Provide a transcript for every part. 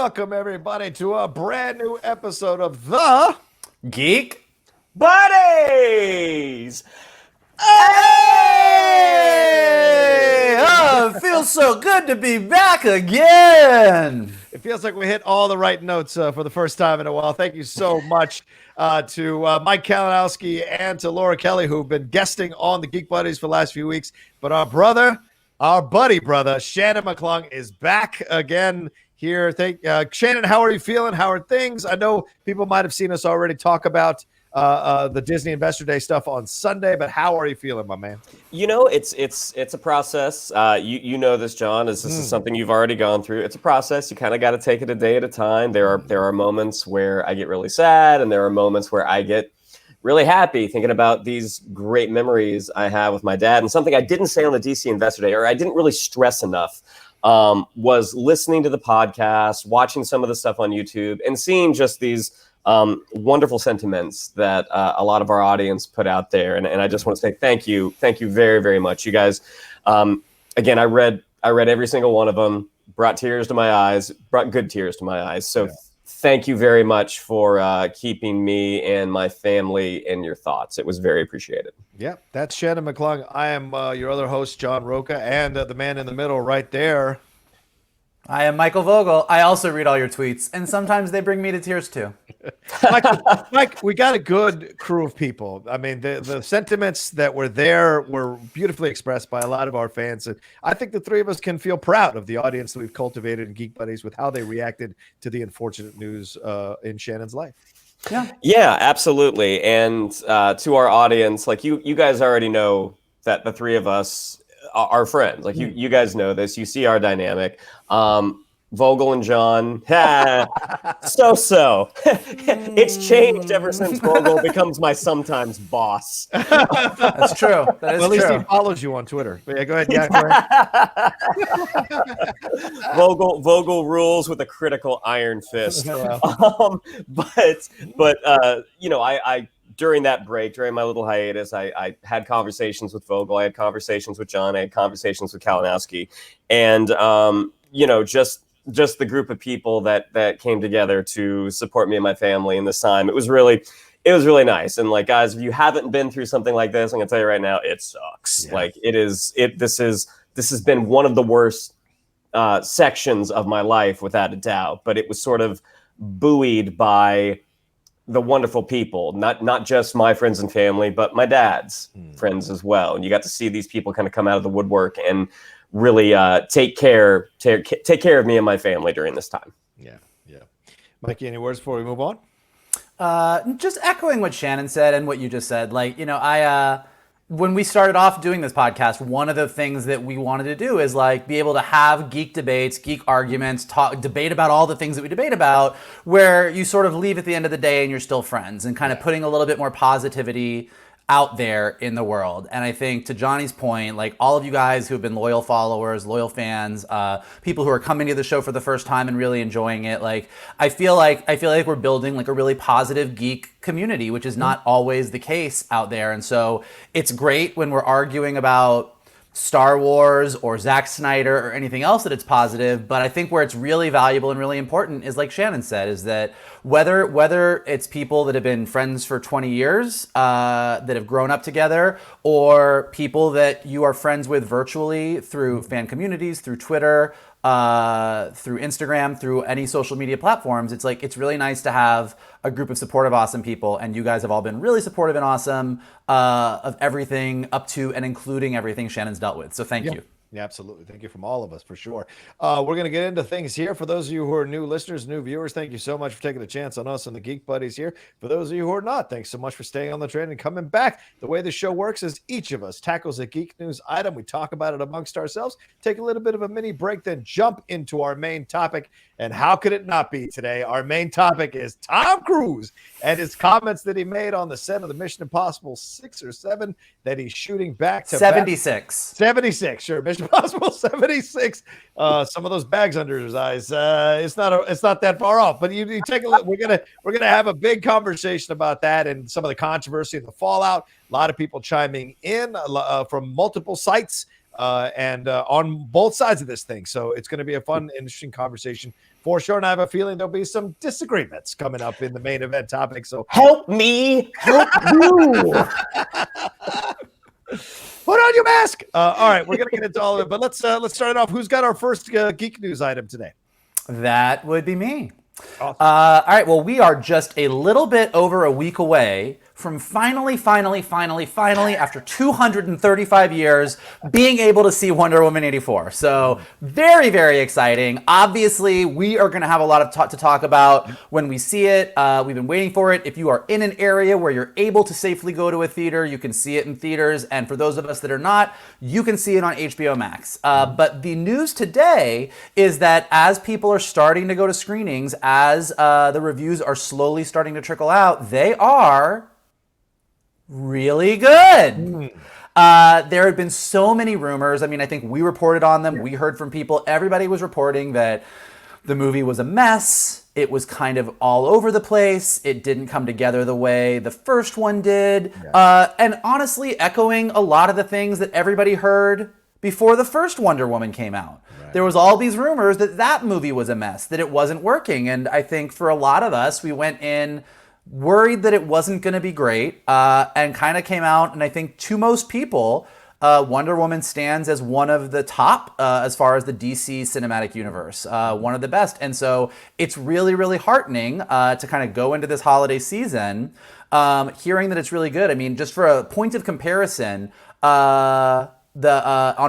welcome everybody to a brand new episode of the Geek Buddies. Hey! Oh, it feels so good to be back again. It feels like we hit all the right notes for the first time in a while. Thank you so much to Mike Kalinowski and to Laura Kelly, who've been guesting on the Geek Buddies for the last few weeks. But our buddy brother, Shannon McClung, is back again here. Shannon, how are you feeling? How are things? I know people might have seen us already talk about the Disney Investor Day stuff on Sunday, but how are you feeling, my man? You know, it's a process. You know this, John, as this is something you've already gone through. It's a process. You kind of got to take it a day at a time. There are moments where I get really sad, and there are moments where I get really happy thinking about these great memories I have with my dad. And something I didn't say on the DC Investor Day, or I didn't really stress enough, was listening to the podcast, watching some of the stuff on YouTube, and seeing just these wonderful sentiments that a lot of our audience put out there. And I just want to say thank you very, very much. You guys, again, I read every single one of them, brought tears to my eyes, brought good tears to my eyes. So thank you very much for keeping me and my family in your thoughts. It was very appreciated. Yeah, that's Shannon McClung. I am your other host, John Rocha, and the man in the middle right there. I am Michael Vogel. I also read all your tweets, and sometimes they bring me to tears too. Mike, we got a good crew of people. I mean, the sentiments that were there were beautifully expressed by a lot of our fans. And I think the three of us can feel proud of the audience that we've cultivated in Geek Buddies with how they reacted to the unfortunate news in Shannon's life. Yeah, absolutely. And to our audience, like you guys already know that the three of us are friends. Like you guys know this. You see our dynamic. Vogel and John, so. It's changed ever since Vogel becomes my sometimes boss. That's true. That is at least true. he follows you on Twitter. But yeah, go ahead. Yeah, go ahead. Vogel rules with a critical iron fist. But you know, I during that break, during my little hiatus, I had conversations with Vogel, I had conversations with John, I had conversations with Kalinowski, and you know, just the group of people that came together to support me and my family in this time. It was really nice. And like, guys, if you haven't been through something like this, I'm gonna tell you right now, it sucks. Yeah. Like this has been one of the worst sections of my life, without a doubt. But it was sort of buoyed by the wonderful people, not just my friends and family, but my dad's friends as well. And you got to see these people kind of come out of the woodwork and really take care of me and my family during this time. Yeah. Mikey, any words before we move on? Just echoing what Shannon said and what you just said. Like, you know, when we started off doing this podcast, one of the things that we wanted to do is like be able to have geek debates, geek arguments, debate about all the things that we debate about, where you sort of leave at the end of the day and you're still friends, and kind of putting a little bit more positivity out there in the world. And I think, to Johnny's point, like all of you guys who have been loyal followers, loyal fans, people who are coming to the show for the first time and really enjoying it, like I feel like we're building like a really positive geek community, which is not always the case out there. And so it's great when we're arguing about Star Wars or Zack Snyder or anything else that it's positive, but I think where it's really valuable and really important is, like Shannon said, is that whether it's people that have been friends for 20 years that have grown up together, or people that you are friends with virtually through fan communities, through Twitter, through Instagram, through any social media platforms, it's really nice to have a group of supportive, awesome people. And you guys have all been really supportive and awesome of everything up to and including everything Shannon's dealt with. So thank you. Yeah, absolutely. Thank you from all of us, for sure. We're going to get into things here. For those of you who are new listeners, new viewers, thank you so much for taking a chance on us and the Geek Buddies here. For those of you who are not, thanks so much for staying on the train and coming back. The way the show works is each of us tackles a geek news item. We talk about it amongst ourselves, take a little bit of a mini break, then jump into our main topic. And how could it not be today? Our main topic is Tom Cruise and his comments that he made on the set of the Mission Impossible 6 or 7 that he's shooting back to 76. 76, sure. Mission Impossible 76. Some of those bags under his eyes. It's not that far off. But you take a look. We're gonna have a big conversation about that and some of the controversy and the fallout. A lot of people chiming in from multiple sites. and on both sides of this thing. So it's going to be a fun, interesting conversation for sure. And I have a feeling there'll be some disagreements coming up in the main event topic. So help me, help you. Put on your mask. All right, we're gonna get into all of it, but let's start it off. Who's got our first geek news item today? That would be me. Awesome. All right, well, we are just a little bit over a week away from finally, after 235 years, being able to see Wonder Woman 84. So very, very exciting. Obviously, we are going to have a lot of to talk about when we see it. We've been waiting for it. If you are in an area where you're able to safely go to a theater, you can see it in theaters. And for those of us that are not, you can see it on HBO Max. But the news today is that as people are starting to go to screenings, as the reviews are slowly starting to trickle out, they are really good. There had been so many rumors. I mean, I think we reported on them. We heard from people. Everybody was reporting that the movie was a mess. It was kind of all over the place. It didn't come together the way the first one did. And honestly, echoing a lot of the things that everybody heard before the first Wonder Woman came out. There was all these rumors that that movie was a mess, that it wasn't working. And I think for a lot of us, we went in worried that it wasn't going to be great, and kind of came out, and I think to most people, Wonder Woman stands as one of the top as far as the DC cinematic universe, one of the best. And so it's really, really heartening to kind of go into this holiday season hearing that it's really good. I mean, just for a point of comparison, on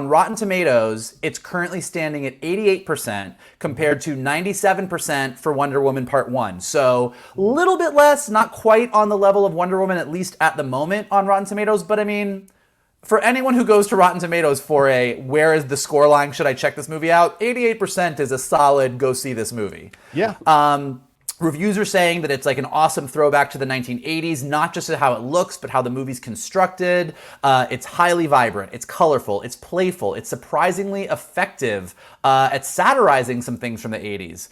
Rotten Tomatoes, it's currently standing at 88% compared to 97% for Wonder Woman Part 1. So a little bit less, not quite on the level of Wonder Woman, at least at the moment on Rotten Tomatoes. But I mean, for anyone who goes to Rotten Tomatoes for a where is the scoreline, should I check this movie out, 88% is a solid go see this movie. Yeah. Reviews are saying that it's like an awesome throwback to the 1980s, not just how it looks, but how the movie's constructed. It's highly vibrant, it's colorful, it's playful, it's surprisingly effective at satirizing some things from the 80s.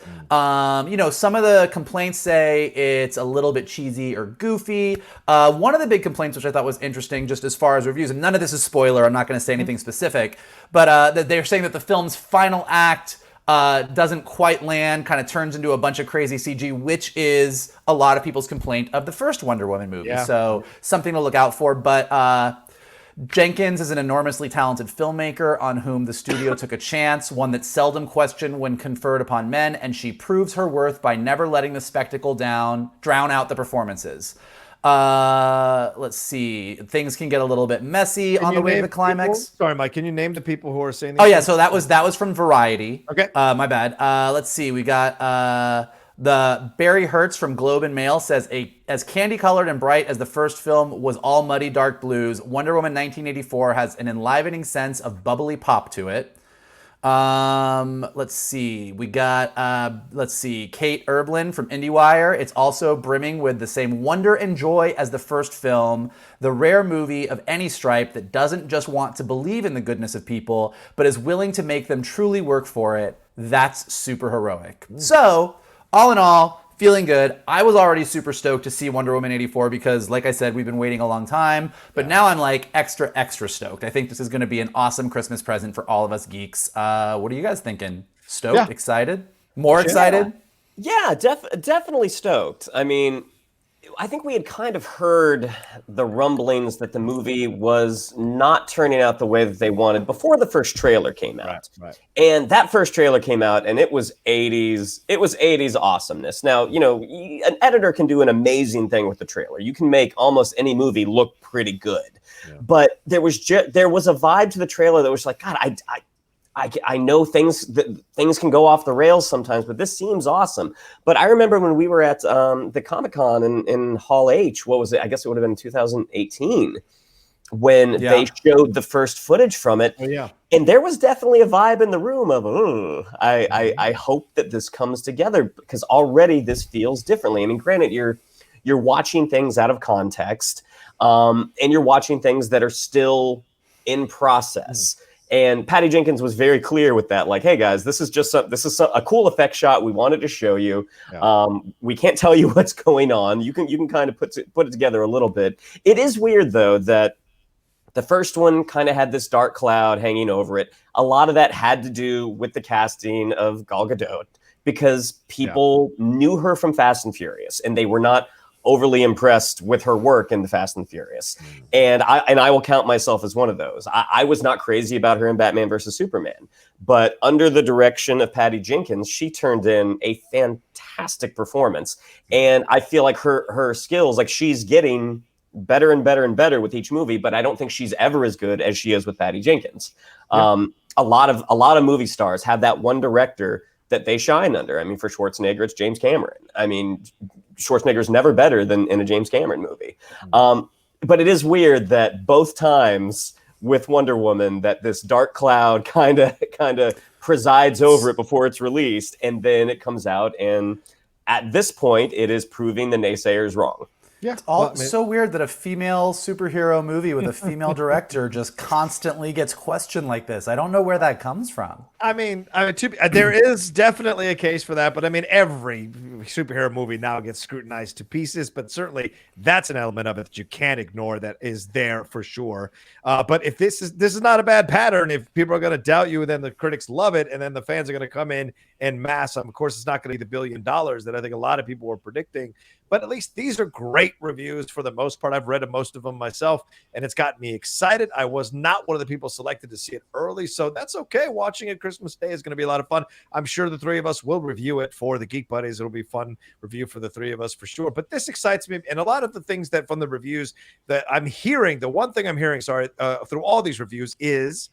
Some of the complaints say it's a little bit cheesy or goofy. One of the big complaints, which I thought was interesting just as far as reviews, and none of this is spoiler, I'm not going to say anything specific, but that they're saying that the film's final act doesn't quite land, kind of turns into a bunch of crazy CG, which is a lot of people's complaint of the first Wonder Woman movie. Yeah. So something to look out for. But Jenkins is an enormously talented filmmaker on whom the studio took a chance, one that's seldom questioned when conferred upon men, and she proves her worth by never letting the spectacle drown out the performances. Let's see. Things can get a little bit messy on the way to the climax. People? Sorry, Mike. Can you name the people who are saying? Oh yeah, so that was from Variety. Okay. My bad. Let's see. We got the Barry Hertz from Globe and Mail says as candy colored and bright as the first film was all muddy dark blues, Wonder Woman 1984 has an enlivening sense of bubbly pop to it. Let's see. We got, Kate Erblin from IndieWire. It's also brimming with the same wonder and joy as the first film, the rare movie of any stripe that doesn't just want to believe in the goodness of people, but is willing to make them truly work for it. That's super heroic. So, all in all, feeling good. I was already super stoked to see Wonder Woman 84 because, like I said, we've been waiting a long time. But now I'm like extra, extra stoked. I think this is going to be an awesome Christmas present for all of us geeks. What are you guys thinking? Stoked? Yeah. Excited? More excited? Yeah, definitely stoked. I mean, I think we had kind of heard the rumblings that the movie was not turning out the way that they wanted before the first trailer came out. Right. And that first trailer came out and it was 80s. It was 80s awesomeness. Now, an editor can do an amazing thing with the trailer. You can make almost any movie look pretty good. Yeah. But there was a vibe to the trailer that was like, God, I know things can go off the rails sometimes, but this seems awesome. But I remember when we were at the Comic-Con in Hall H, what was it? I guess it would have been 2018 when they showed the first footage from it. Oh, yeah. And there was definitely a vibe in the room of, I hope that this comes together because already this feels differently. I mean, granted, you're watching things out of context, and you're watching things that are still in process. And Patty Jenkins was very clear with that. Like, hey guys, this is a cool effect shot we wanted to show you. Yeah. We can't tell you what's going on. You can kind of put it together a little bit. It is weird though that The first one kind of had this dark cloud hanging over it. A lot of that had to do with the casting of Gal Gadot, because people knew her from Fast and Furious, and they were not overly impressed with her work in the Fast and Furious. And I will count myself as one of those. I was not crazy about her in Batman versus Superman, but under the direction of Patty Jenkins, she turned in a fantastic performance. And I feel like her skills, like, she's getting better and better and better with each movie, but I don't think she's ever as good as she is with Patty Jenkins. A lot of movie stars have that one director that they shine under. I mean, for Schwarzenegger, it's James Cameron. I mean, Schwarzenegger's never better than in a James Cameron movie. But it is weird that both times with Wonder Woman, that this dark cloud kind of presides over it before it's released, and then it comes out, and at this point, it is proving the naysayers wrong. Yeah, It's all so weird that a female superhero movie with a female director just constantly gets questioned like this. I don't know where that comes from. I mean, there is definitely a case for that, but I mean, every superhero movie now gets scrutinized to pieces, but certainly that's an element of it that you can't ignore, that is there for sure. But if this is not a bad pattern, if people are going to doubt you and then the critics love it and then the fans are going to come in mass, of course, it's not going to be the $1 billion that I think a lot of people were predicting. But at least these are great reviews for the most part. I've read most of them myself, and it's got me excited. I was not one of the people selected to see it early, so that's okay. Watching it Christmas Day is going to be a lot of fun. I'm sure the three of us will review it for the Geek Buddies. It'll be a fun review for the three of us for sure. But this excites me, and a lot of the things that from the reviews that I'm hearing, the one thing I'm hearing, through all these reviews is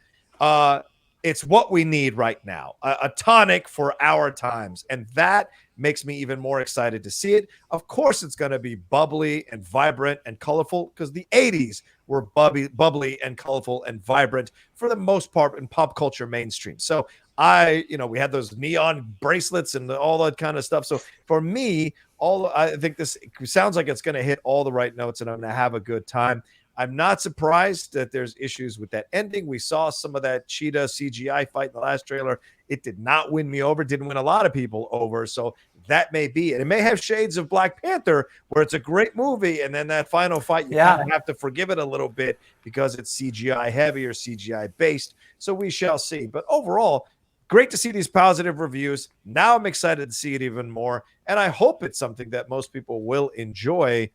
it's what we need right now, a tonic for our times, and that makes me even more excited to see it. Of course, it's going to be bubbly and vibrant and colorful, because the 80s were bubbly and colorful and vibrant for the most part in pop culture mainstream. So we had those neon bracelets and all that kind of stuff. So for me, I think this sounds like it's going to hit all the right notes, and I'm going to have a good time. I'm not surprised that there's issues with that ending. We saw some of that cheetah CGI fight in the last trailer. It did not win me over, didn't win a lot of people over. So that may be it. It may have shades of Black Panther, where it's a great movie, and then that final fight, you kind of have to forgive it a little bit because it's CGI heavy or CGI based. So we shall see. But overall, great to see these positive reviews. Now I'm excited to see it even more. And I hope it's something that most people will enjoy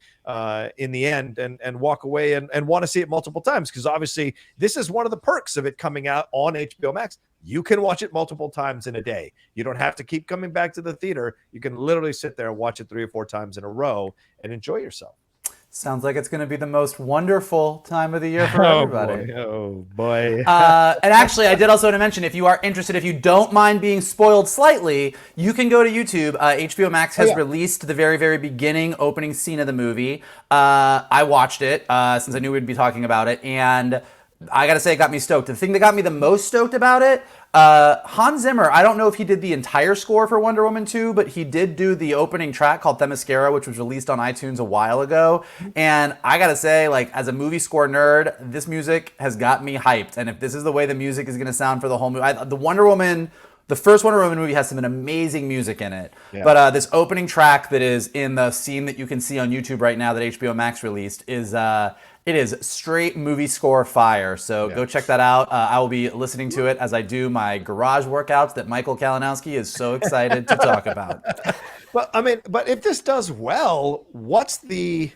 in the end and walk away and want to see it multiple times. Because obviously this is one of the perks of it coming out on HBO Max. You can watch it multiple times in a day. You don't have to keep coming back to the theater. You can literally sit there and watch it 3 or 4 times in a row and enjoy yourself. Sounds like it's going to be the most wonderful time of the year for everybody. Oh, boy. And actually, I did also want to mention, if you are interested, if you don't mind being spoiled slightly, you can go to YouTube. HBO Max has released the very, very beginning opening scene of the movie. I watched it since I knew we'd be talking about it, and I got to say, it got me stoked. The thing that got me the most stoked about it, Hans Zimmer, I don't know if he did the entire score for Wonder Woman 2, but he did do the opening track called Themyscira, which was released on iTunes a while ago. And I got to say, like, as a movie score nerd, this music has got me hyped. And if this is the way the music is going to sound for the whole movie, the first Wonder Woman movie has some amazing music in it. Yeah. But this opening track that is in the scene that you can see on YouTube right now that HBO Max released is... it is straight movie score fire, so go check that out. I will be listening to it as I do my garage workouts that Michael Kalinowski is so excited to talk about. But if this does well, what's the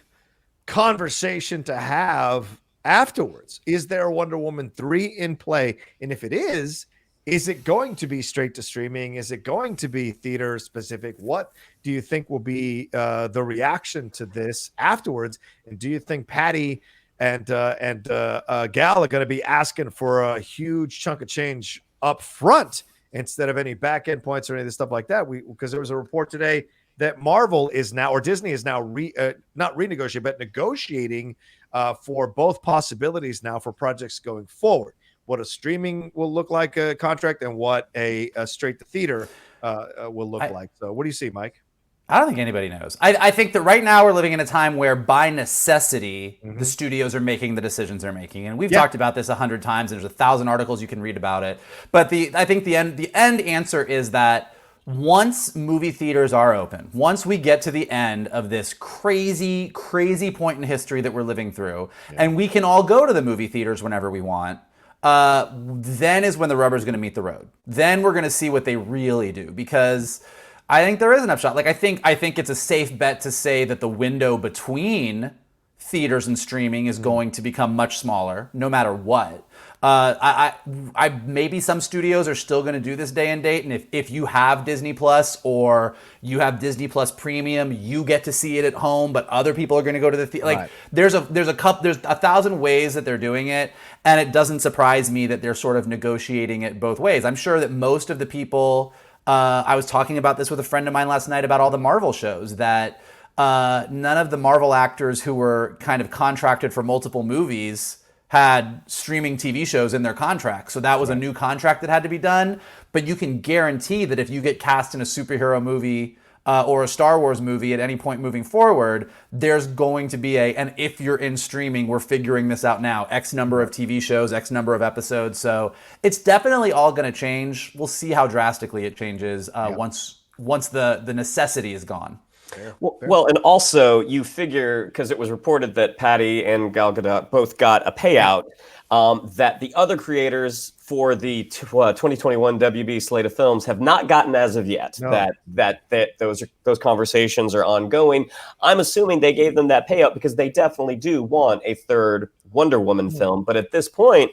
conversation to have afterwards? Is there a Wonder Woman 3 in play? And if it is it going to be straight to streaming? Is it going to be theater specific? What do you think will be the reaction to this afterwards? And do you think Patty and Gal are going to be asking for a huge chunk of change up front instead of any back end points or any of this stuff like that? Because there was a report today that Marvel is now, or Disney is now not renegotiating, but negotiating for both possibilities now for projects going forward. What a streaming will look like a contract and what a straight to theater will look like. So what do you see, Mike? I don't think anybody knows. I think that right now we're living in a time where by necessity, the studios are making the decisions they're making. And we've talked about this 100 times. And there's 1,000 articles you can read about it. But I think the end answer is that once movie theaters are open, once we get to the end of this crazy, crazy point in history that we're living through, and we can all go to the movie theaters whenever we want, then is when the rubber's going to meet the road. Then we're going to see what they really do, because I think there is an upshot. Like I think it's a safe bet to say that the window between theaters and streaming is going to become much smaller, no matter what. I maybe some studios are still going to do this day and date, and if you have Disney Plus or you have Disney Plus Premium, you get to see it at home, but other people are going to go to the theater. Like Right. there's 1,000 ways that they're doing it, and it doesn't surprise me that they're sort of negotiating it both ways. I'm sure that most of the people. I was talking about this with a friend of mine last night about all the Marvel shows that. None of the Marvel actors who were kind of contracted for multiple movies had streaming TV shows in their contract. So that was a new contract that had to be done. But you can guarantee that if you get cast in a superhero movie or a Star Wars movie at any point moving forward, there's going to be and if you're in streaming, we're figuring this out now, X number of TV shows, X number of episodes. So it's definitely all going to change. We'll see how drastically it changes once the necessity is gone. Fair. Well, and also you figure, because it was reported that Patty and Gal Gadot both got a payout, that the other creators for the 2021 WB slate of films have not gotten as of yet. No. That those conversations are ongoing. I'm assuming they gave them that payout because they definitely do want a third Wonder Woman film. But at this point,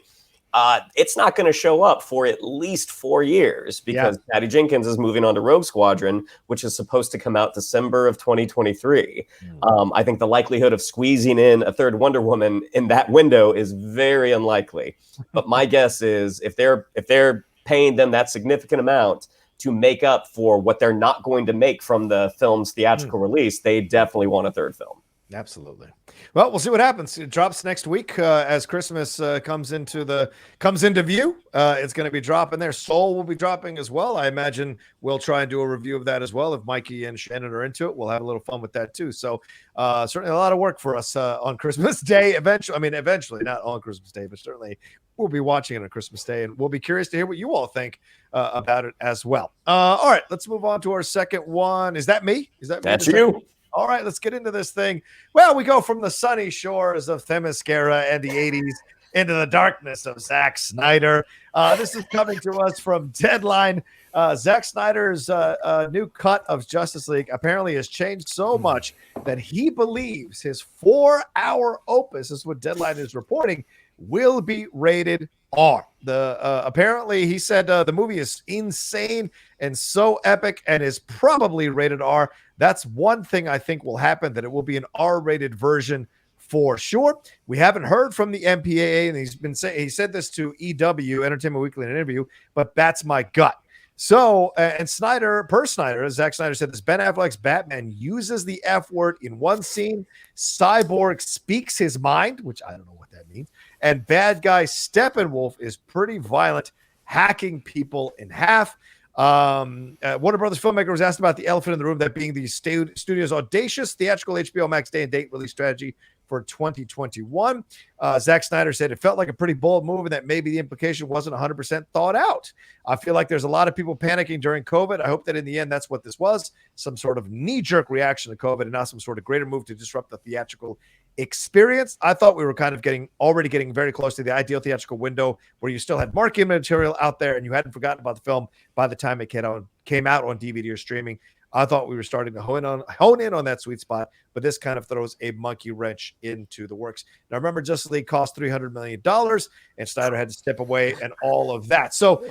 it's not going to show up for at least 4 years because Patty Jenkins is moving on to Rogue Squadron, which is supposed to come out December of 2023. I think the likelihood of squeezing in a third Wonder Woman in that window is very unlikely. But my guess is if they're paying them that significant amount to make up for what they're not going to make from the film's theatrical release, they definitely want a third film. Absolutely. Well, we'll see what happens. It drops next week as Christmas comes into view. It's going to be dropping there. Soul will be dropping as well. I imagine we'll try and do a review of that as well. If Mikey and Shannon are into it, we'll have a little fun with that too. So certainly a lot of work for us on Christmas Day. Eventually, not on Christmas Day, but certainly we'll be watching it on Christmas Day, and we'll be curious to hear what you all think about it as well. All right, let's move on to our second one. Is that me? That's you. All right, let's get into this thing. Well, we go from the sunny shores of Themyscira and the 80s into the darkness of Zack Snyder. This is coming to us from Deadline. Zack Snyder's new cut of Justice League apparently has changed so much that he believes his 4-hour opus, is what Deadline is reporting, will be rated R. Apparently, he said the movie is insane and so epic and is probably rated R. That's one thing I think will happen, that it will be an R-rated version for sure. We haven't heard from the MPAA, and he said this to EW, Entertainment Weekly, in an interview, but that's my gut. So, and Zack Snyder said this, Ben Affleck's Batman uses the F word in one scene. Cyborg speaks his mind, which I don't know what that means. And bad guy Steppenwolf is pretty violent, hacking people in half. Warner Brothers filmmaker was asked about the elephant in the room, that being the studio's audacious theatrical HBO Max day and date release strategy for 2021. Zack Snyder said it felt like a pretty bold move and that maybe the implication wasn't 100% thought out. I feel like there's a lot of people panicking during COVID. I hope that in the end, that's what this was, some sort of knee-jerk reaction to COVID and not some sort of greater move to disrupt the theatrical experience. I thought we were kind of already getting very close to the ideal theatrical window where you still had marketing material out there and you hadn't forgotten about the film by the time it came out on DVD or streaming. I thought we were starting to hone in on that sweet spot, but this kind of throws a monkey wrench into the works. Now, remember, Justice League cost $300 million, and Snyder had to step away and all of that. So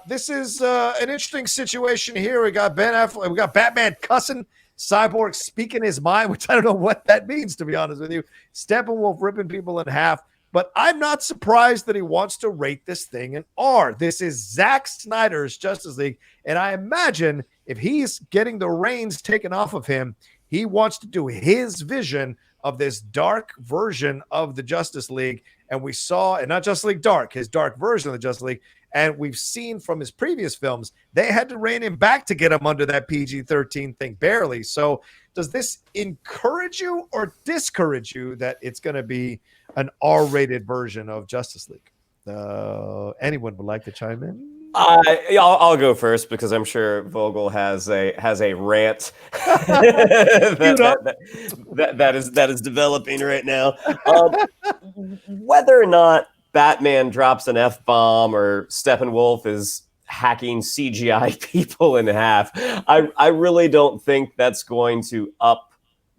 this is an interesting situation here. We got Ben Affleck, we got Batman cussing, Cyborg speaking his mind, which I don't know what that means, to be honest with you. Steppenwolf ripping people in half. But I'm not surprised that he wants to rate this thing an R. This is Zack Snyder's Justice League, and I imagine if he's getting the reins taken off of him, he wants to do his vision of this dark version of the Justice League. And we saw, and not Justice League Dark, his dark version of the Justice League. And we've seen from his previous films, they had to rein him back to get him under that PG-13 thing, barely. So does this encourage you or discourage you that it's going to be an R-rated version of Justice League? Anyone would like to chime in? I'll go first because I'm sure Vogel has a rant that is developing right now. Whether or not Batman drops an F-bomb or Steppenwolf is hacking CGI people in half, I really don't think that's going to up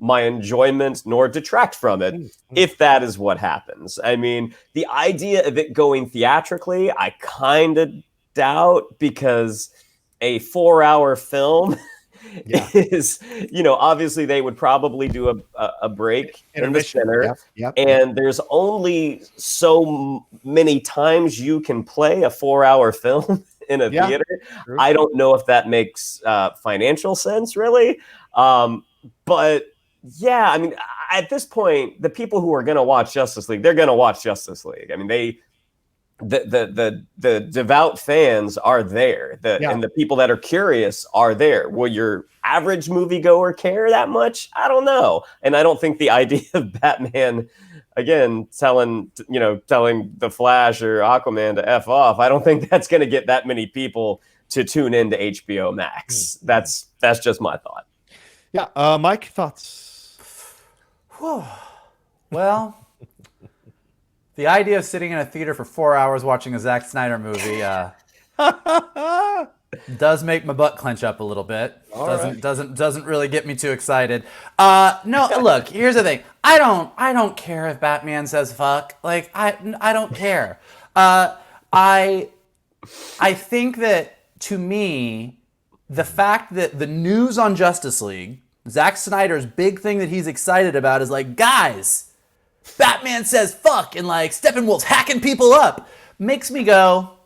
my enjoyment nor detract from it if that is what happens. I mean, the idea of it going theatrically, I kind of doubt, because a 4-hour film is, obviously they would probably do a break in the center. And there's only so many times you can play a 4-hour film in a theater. True. I don't know if that makes financial sense, really. But yeah, I mean, at this point, the people who are going to watch Justice League, they're going to watch Justice League. I mean, the devout fans are there, and the people that are curious are there. Will your average moviegoer care that much? I don't know, and I don't think the idea of Batman again telling the Flash or Aquaman to F off, I don't think that's going to get that many people to tune into HBO Max. That's just my thought. Yeah, Mike, thoughts? Well, the idea of sitting in a theater for 4 hours watching a Zack Snyder movie does make my butt clench up a little bit. Doesn't really get me too excited. No, look, here's the thing. I don't care if Batman says fuck. Like I don't care. I think that, to me, the fact that the news on Justice League, Zack Snyder's big thing that he's excited about is like, guys, Batman says fuck and like Steppenwolf's hacking people up, makes me go,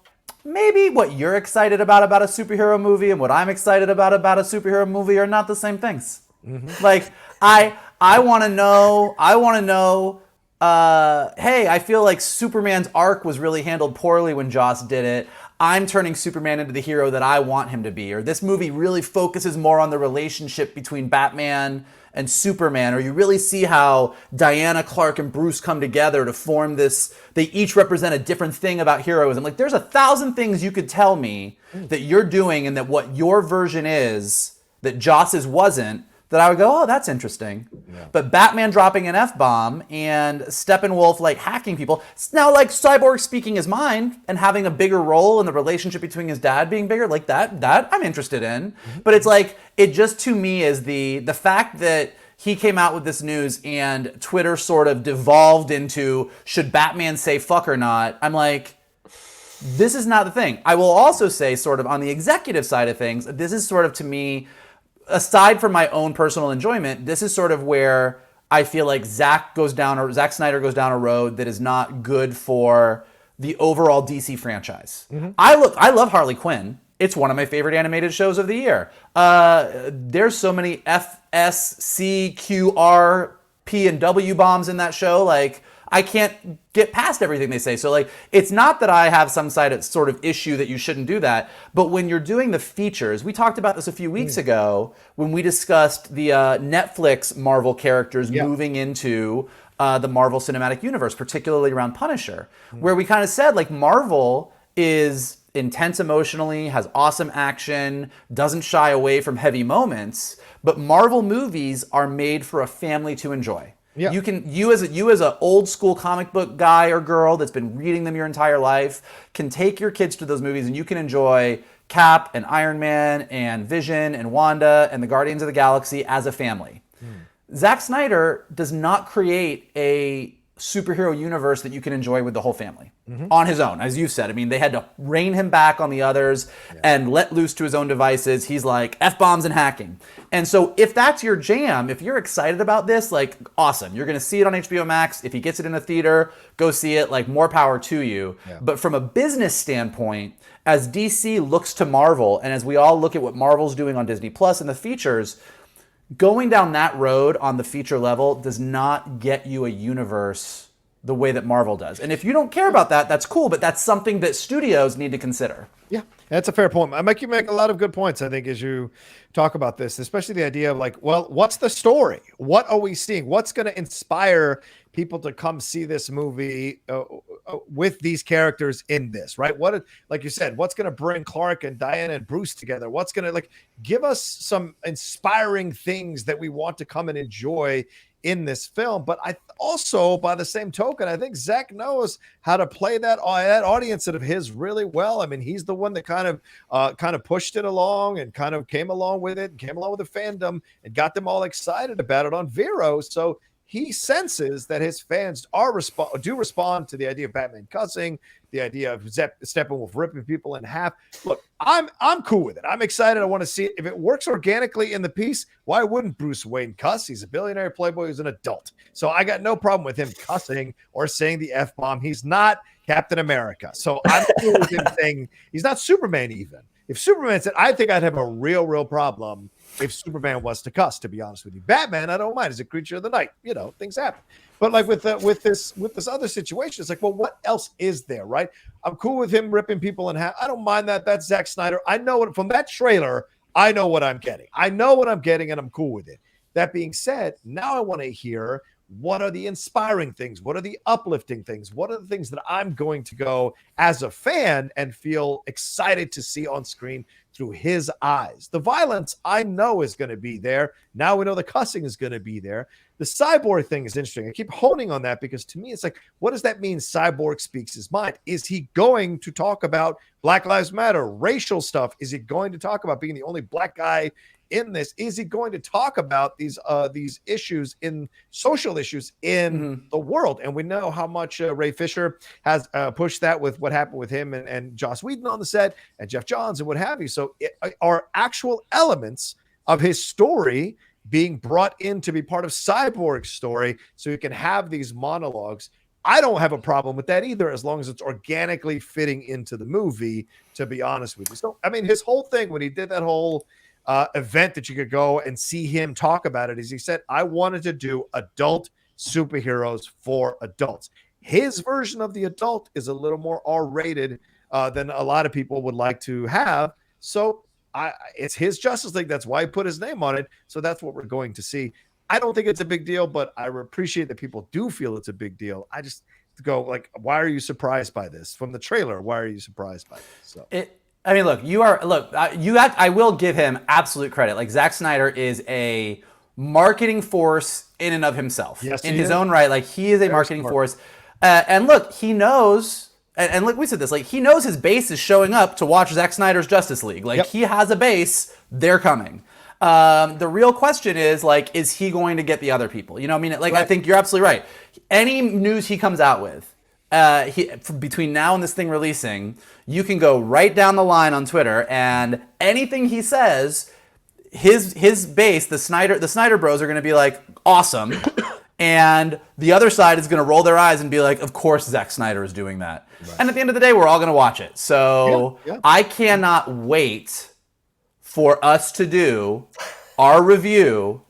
maybe what you're excited about a superhero movie and what I'm excited about a superhero movie are not the same things. Mm-hmm. Like I want to know, hey, I feel like Superman's arc was really handled poorly when Joss did it. I'm turning Superman into the hero that I want him to be. Or this movie really focuses more on the relationship between Batman and Superman. Or you really see how Diana, Clark, and Bruce come together to form this. They each represent a different thing about heroism. Like, there's 1,000 things you could tell me that you're doing and that what your version is that Joss's wasn't, that I would go, oh, that's interesting. Yeah. But Batman dropping an F-bomb and Steppenwolf like hacking people, it's now like Cyborg speaking his mind and having a bigger role in the relationship between his dad being bigger, like that I'm interested in. Mm-hmm. But it's like, it just to me is the fact that he came out with this news and Twitter sort of devolved into, should Batman say fuck or not? I'm like, this is not the thing. I will also say, sort of on the executive side of things, this is sort of, to me, aside from my own personal enjoyment, this is sort of where I feel like Zack Snyder goes down a road that is not good for the overall DC franchise. Mm-hmm. I love Harley Quinn. It's one of my favorite animated shows of the year. There's so many F, S, C, Q, R, P, and W bombs in that show. Like, I can't get past everything they say. So like, it's not that I have some sort of issue that you shouldn't do that, but when you're doing the features, we talked about this a few weeks ago when we discussed the Netflix Marvel characters moving into the Marvel Cinematic Universe, particularly around Punisher, where we kind of said like Marvel is intense emotionally, has awesome action, doesn't shy away from heavy moments, but Marvel movies are made for a family to enjoy. Yeah. You as a old school comic book guy or girl that's been reading them your entire life can take your kids to those movies and you can enjoy Cap and Iron Man and Vision and Wanda and the Guardians of the Galaxy as a family. Zack Snyder does not create a superhero universe that you can enjoy with the whole family on his own, as you said. I mean, they had to rein him back on the others and let loose to his own devices. He's like F-bombs and hacking. And so if that's your jam, if you're excited about this, like, awesome. You're going to see it on HBO Max. If he gets it in a theater, go see it. Like, more power to you. Yeah. But from a business standpoint, as DC looks to Marvel, and as we all look at what Marvel's doing on Disney Plus and the features, going down that road on the feature level does not get you a universe the way that Marvel does. And if you don't care about that, that's cool, but that's something that studios need to consider. Yeah, that's a fair point. You make a lot of good points, I think, as you talk about this, especially the idea of like, well, what's the story? What are we seeing? What's going to inspire people to come see this movie with these characters in this, right? Like you said, what's going to bring Clark and Diana and Bruce together? What's going to like give us some inspiring things that we want to come and enjoy in this film? But I also, by the same token, I think Zack knows how to play that audience of his really well. I mean, he's the one that kind of pushed it along and kind of came along with it and came along with the fandom and got them all excited about it on Vero. So he senses that his fans do respond to the idea of Batman cussing, the idea of Steppenwolf ripping people in half. Look, I'm cool with it. I'm excited. I want to see it. If it works organically in the piece, why wouldn't Bruce Wayne cuss? He's a billionaire playboy who's an adult. So I got no problem with him cussing or saying the F-bomb. He's not Captain America. So I'm cool with him saying he's not Superman even. If Superman said, I think I'd have a real problem if Superman was to cuss, to be honest with you. Batman, I don't mind. He's a creature of the night. You know, things happen. But like with this other situation, it's like, well, what else is there, right? I'm cool with him ripping people in half. I don't mind that. That's Zack Snyder. I know it from that trailer. I know what I'm getting. And I'm cool with it. That being said, now I want to hear, what are the inspiring things? What are the uplifting things? What are the things that I'm going to go as a fan and feel excited to see on screen through his eyes? The violence I know is going to be there. Now we know the cussing is going to be there. The Cyborg thing is interesting. I keep honing on that because to me, it's like, what does that mean? Cyborg speaks his mind. Is he going to talk about Black Lives Matter, racial stuff? Is he going to talk about being the only black guy in this? Is he going to talk about these issues, in social issues in the world? And we know how much Ray Fisher has pushed that with what happened with him and Joss Whedon on the set and Jeff Johns and what have you. So are actual elements of his story being brought in to be part of Cyborg's story so you can have these monologues. I don't have a problem with that either, as long as it's organically fitting into the movie, to be honest with you. So, I mean, his whole thing when he did that whole event that you could go and see him talk about it, is he said, I wanted to do adult superheroes for adults. His version of the adult is a little more R-rated than a lot of people would like to have. So it's his Justice League. That's why he put his name on it. So that's what we're going to see. I don't think it's a big deal, but I appreciate that people do feel it's a big deal. I just go like, why are you surprised by this? From the trailer, why are you surprised by this? So I mean, I will give him absolute credit. Like, Zack Snyder is a marketing force in and of himself. Yes, in his own right. Like, he is a marketing force. And look, he knows, and look, we said this, like, he knows his base is showing up to watch Zack Snyder's Justice League. Like, he has a base, they're coming. The real question is, like, is he going to get the other people? You know what I mean? Like, right. I think you're absolutely right. Any news he comes out with, between now and this thing releasing, you can go right down the line on Twitter, and anything he says, his base, the Snyder Bros, are going to be like, awesome. And the other side is going to roll their eyes and be like, of course Zack Snyder is doing that. Right. And at the end of the day, we're all going to watch it. So I cannot wait for us to do our review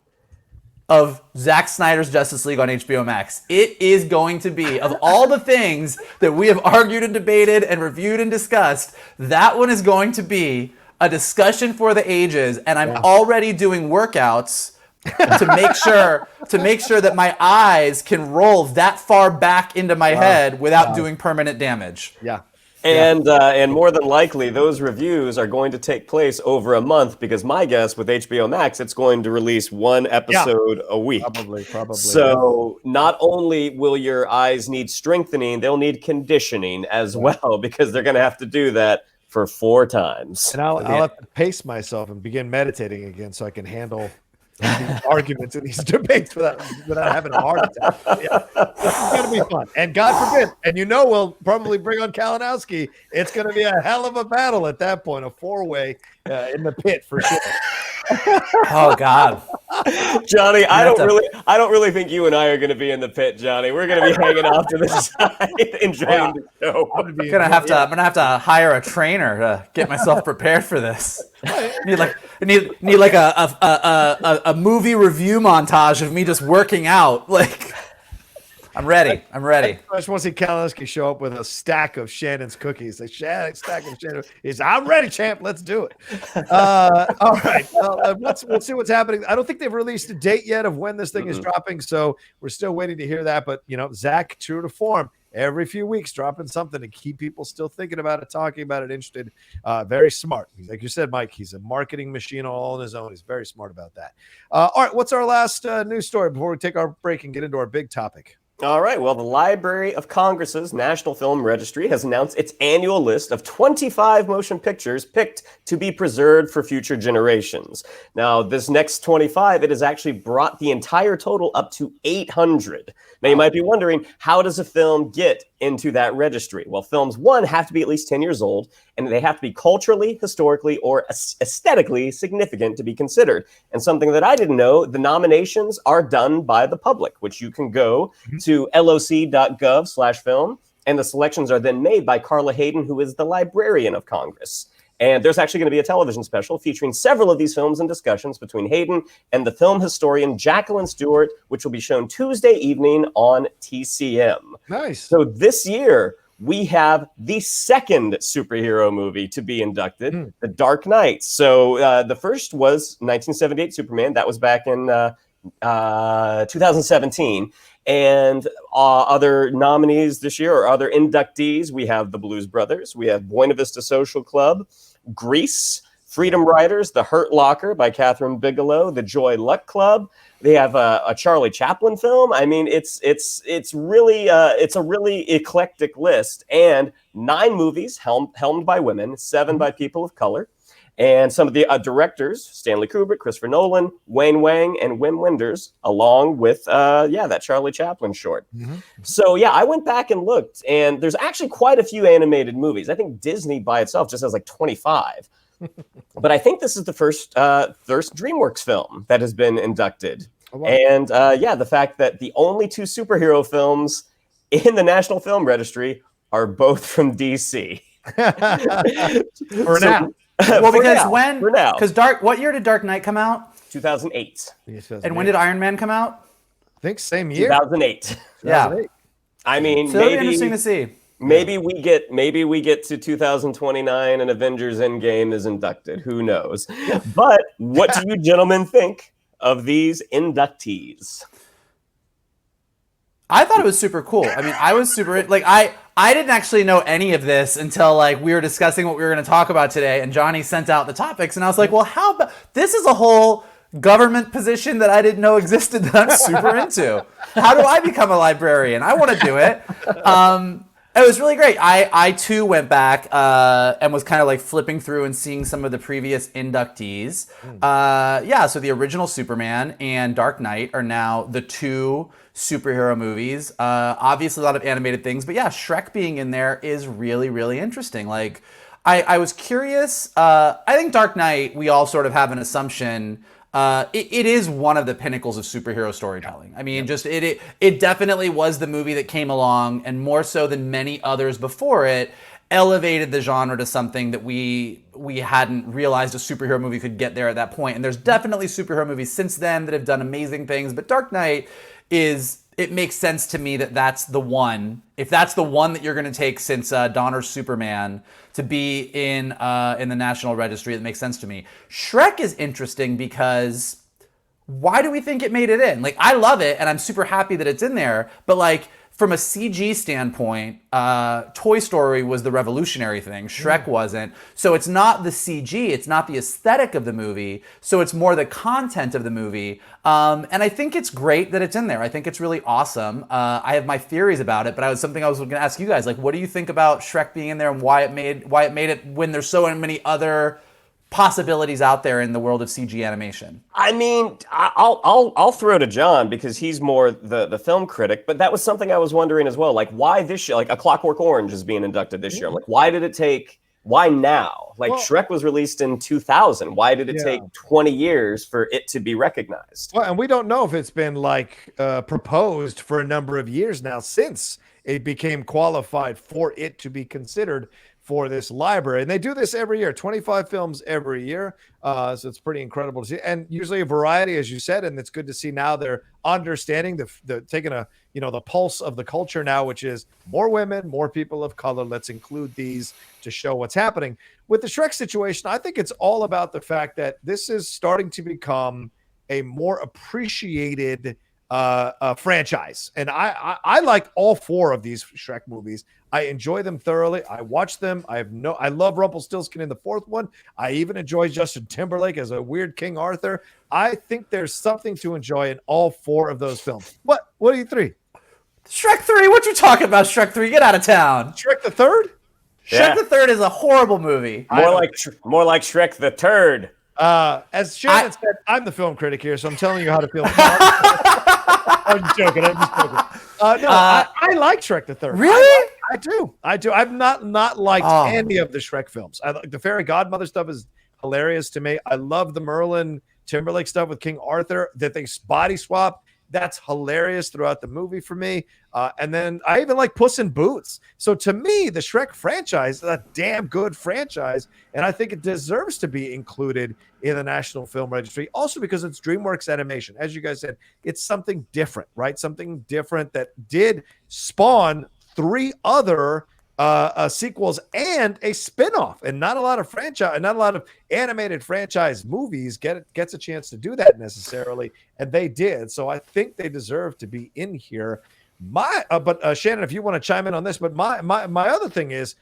of Zack Snyder's Justice League on HBO Max. It is going to be, of all the things that we have argued and debated and reviewed and discussed, that one is going to be a discussion for the ages. And I'm already doing workouts to make sure that my eyes can roll that far back into my head without doing permanent damage. Yeah. And more than likely, those reviews are going to take place over a month, because my guess with HBO Max, it's going to release one episode a week. Probably. So not only will your eyes need strengthening, they'll need conditioning as well, because they're going to have to do that for 4 times. And I'll have to pace myself and begin meditating again so I can handle these arguments and these debates without having a heart attack. Yeah, this is going to be fun. And God forbid, and we'll probably bring on Kalinowski. It's going to be a hell of a battle at that point, a 4-way in the pit for sure. Oh God, Johnny, I don't really think you and I are going to be in the pit, Johnny. We're going to be hanging off to the side, enjoying the show. I'm gonna have to hire a trainer to get myself prepared for this. Need like a movie review montage of me just working out. Like, I'm ready. I just want to see Kalinowski show up with a stack of Shannon's cookies. A stack of Shannon. I'm ready, champ. Let's do it. All right. We'll see what's happening. I don't think they've released a date yet of when this thing is dropping, so we're still waiting to hear that. But, Zach, true to form, every few weeks dropping something to keep people still thinking about it, talking about it, interested. Very smart. Like you said, Mike, he's a marketing machine all on his own. He's very smart about that. All right, what's our last news story before we take our break and get into our big topic? All right. Well, the Library of Congress's National Film Registry has announced its annual list of 25 motion pictures picked to be preserved for future generations. Now, this next 25, it has actually brought the entire total up to 800. Now, you might be wondering, how does a film get into that registry? Well, films, one, have to be at least 10 years old, and they have to be culturally, historically, or aesthetically significant to be considered. And something that I didn't know, the nominations are done by the public, which you can go to loc.gov/film, and the selections are then made by Carla Hayden, who is the Librarian of Congress. And there's actually going to be a television special featuring several of these films and discussions between Hayden and the film historian Jacqueline Stewart, which will be shown Tuesday evening on TCM. Nice. So this year, we have the second superhero movie to be inducted, The Dark Knight. So the first was 1978 Superman. That was back in 2017. And other nominees this year, or other inductees, we have The Blues Brothers, we have Buena Vista Social Club, Grease, Freedom Riders, The Hurt Locker by Catherine Bigelow, The Joy Luck Club. They have a Charlie Chaplin film. I mean, it's really it's a really eclectic list, and 9 movies helmed by women, 7 by people of color. And some of the directors, Stanley Kubrick, Christopher Nolan, Wayne Wang, and Wim Wenders, along with, that Charlie Chaplin short. So, I went back and looked, and there's actually quite a few animated movies. I think Disney by itself just has like 25. But I think this is the first DreamWorks film that has been inducted. Oh, wow. And, the fact that the only 2 superhero films in the National Film Registry are both from DC. For now. Well, because what year did Dark Knight come out? 2008. And when did Iron Man come out? I think same year. 2008. Yeah. I mean, so maybe interesting to see. Maybe we get to 2029 and Avengers Endgame is inducted. Who knows? But what do you gentlemen think of these inductees? I thought it was super cool. I mean, I was super I didn't actually know any of this until we were discussing what we were going to talk about today, and Johnny sent out the topics, and I was like, well, how about this is a whole government position that I didn't know existed that I'm super into. How do I become a librarian? I want to do it. It was really great. I too went back and was kind of flipping through and seeing some of the previous inductees. So the original Superman and Dark Knight are now the 2 superhero movies. Obviously a lot of animated things, but Shrek being in there is really, really interesting. I was curious. I think Dark Knight, we all sort of have an assumption. It is one of the pinnacles of superhero storytelling. I mean, it definitely was the movie that came along, and more so than many others before it, elevated the genre to something that we hadn't realized a superhero movie could get there at that point. And there's definitely superhero movies since then that have done amazing things, but Dark Knight it makes sense to me that that's the one. If that's the one that you're going to take since Donner's Superman to be in the National Registry, it makes sense to me. Shrek is interesting because why do we think it made it in? I love it and I'm super happy that it's in there, but from a CG standpoint, Toy Story was the revolutionary thing. Shrek wasn't. So it's not the CG, it's not the aesthetic of the movie. So it's more the content of the movie. And I think it's great that it's in there. I think it's really awesome. I have my theories about it, but I was going to ask you guys, what do you think about Shrek being in there and why it made it when there's so many other possibilities out there in the world of CG animation? I mean, I'll throw to John because he's more the film critic, but that was something I was wondering as well. Why this year? A Clockwork Orange is being inducted this year. Why did it take? Why now? Shrek was released in 2000. Why did it take 20 years for it to be recognized? Well, and we don't know if it's been proposed for a number of years now since it became qualified for it to be considered for this library. And they do this every year, 25 films every year. So it's pretty incredible to see. And usually a variety, as you said, and it's good to see now they're understanding the taking the pulse of the culture now, which is more women, more people of color. Let's include these to show what's happening. With the Shrek situation, I think it's all about the fact that this is starting to become a more appreciated franchise. And I like all 4 of these Shrek movies. I enjoy them thoroughly. I watch them. I love Rumpelstiltskin in the 4th one. I even enjoy Justin Timberlake as a weird King Arthur. I think there's something to enjoy in all 4 of those films. What are you 3? Shrek 3, what you talking about, Shrek 3? Get out of town. Shrek the 3rd? Shrek the 3rd is a horrible movie. More like Shrek the Turd. As Shannon said, I'm the film critic here, so I'm telling you how to feel. I'm just joking. I like Shrek the Third. Really? I do. I've not liked any of the Shrek films. I like the Fairy Godmother stuff is hilarious to me. I love the Merlin Timberlake stuff with King Arthur that they body swap. That's hilarious throughout the movie for me. And then I even like Puss in Boots. So to me, the Shrek franchise is a damn good franchise. And I think it deserves to be included in the National Film Registry. Also because it's DreamWorks animation. As you guys said, it's something different, right? Something different that did spawn 3 other sequels and a spinoff, and not a lot of animated franchise movies gets a chance to do that necessarily, and they did. So I think they deserve to be in here. But Shannon, if you want to chime in on this, but my other thing is,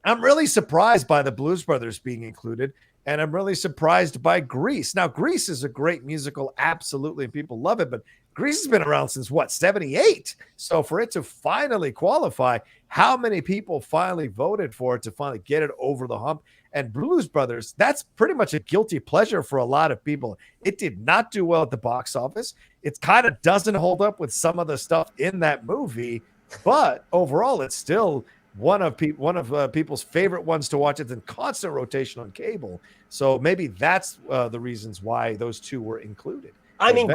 I'm really surprised by the Blues Brothers being included, and I'm really surprised by Grease. Now, Grease is a great musical, absolutely, and people love it, but Grease has been around since what, 78? So for it to finally qualify, how many people finally voted for it to finally get it over the hump? And Blues Brothers, that's pretty much a guilty pleasure for a lot of people. It did not do well at the box office. It kind of doesn't hold up with some of the stuff in that movie, but overall, it's still one of people's favorite ones to watch. It's in constant rotation on cable. So maybe that's the reasons why those 2 were included. I mean,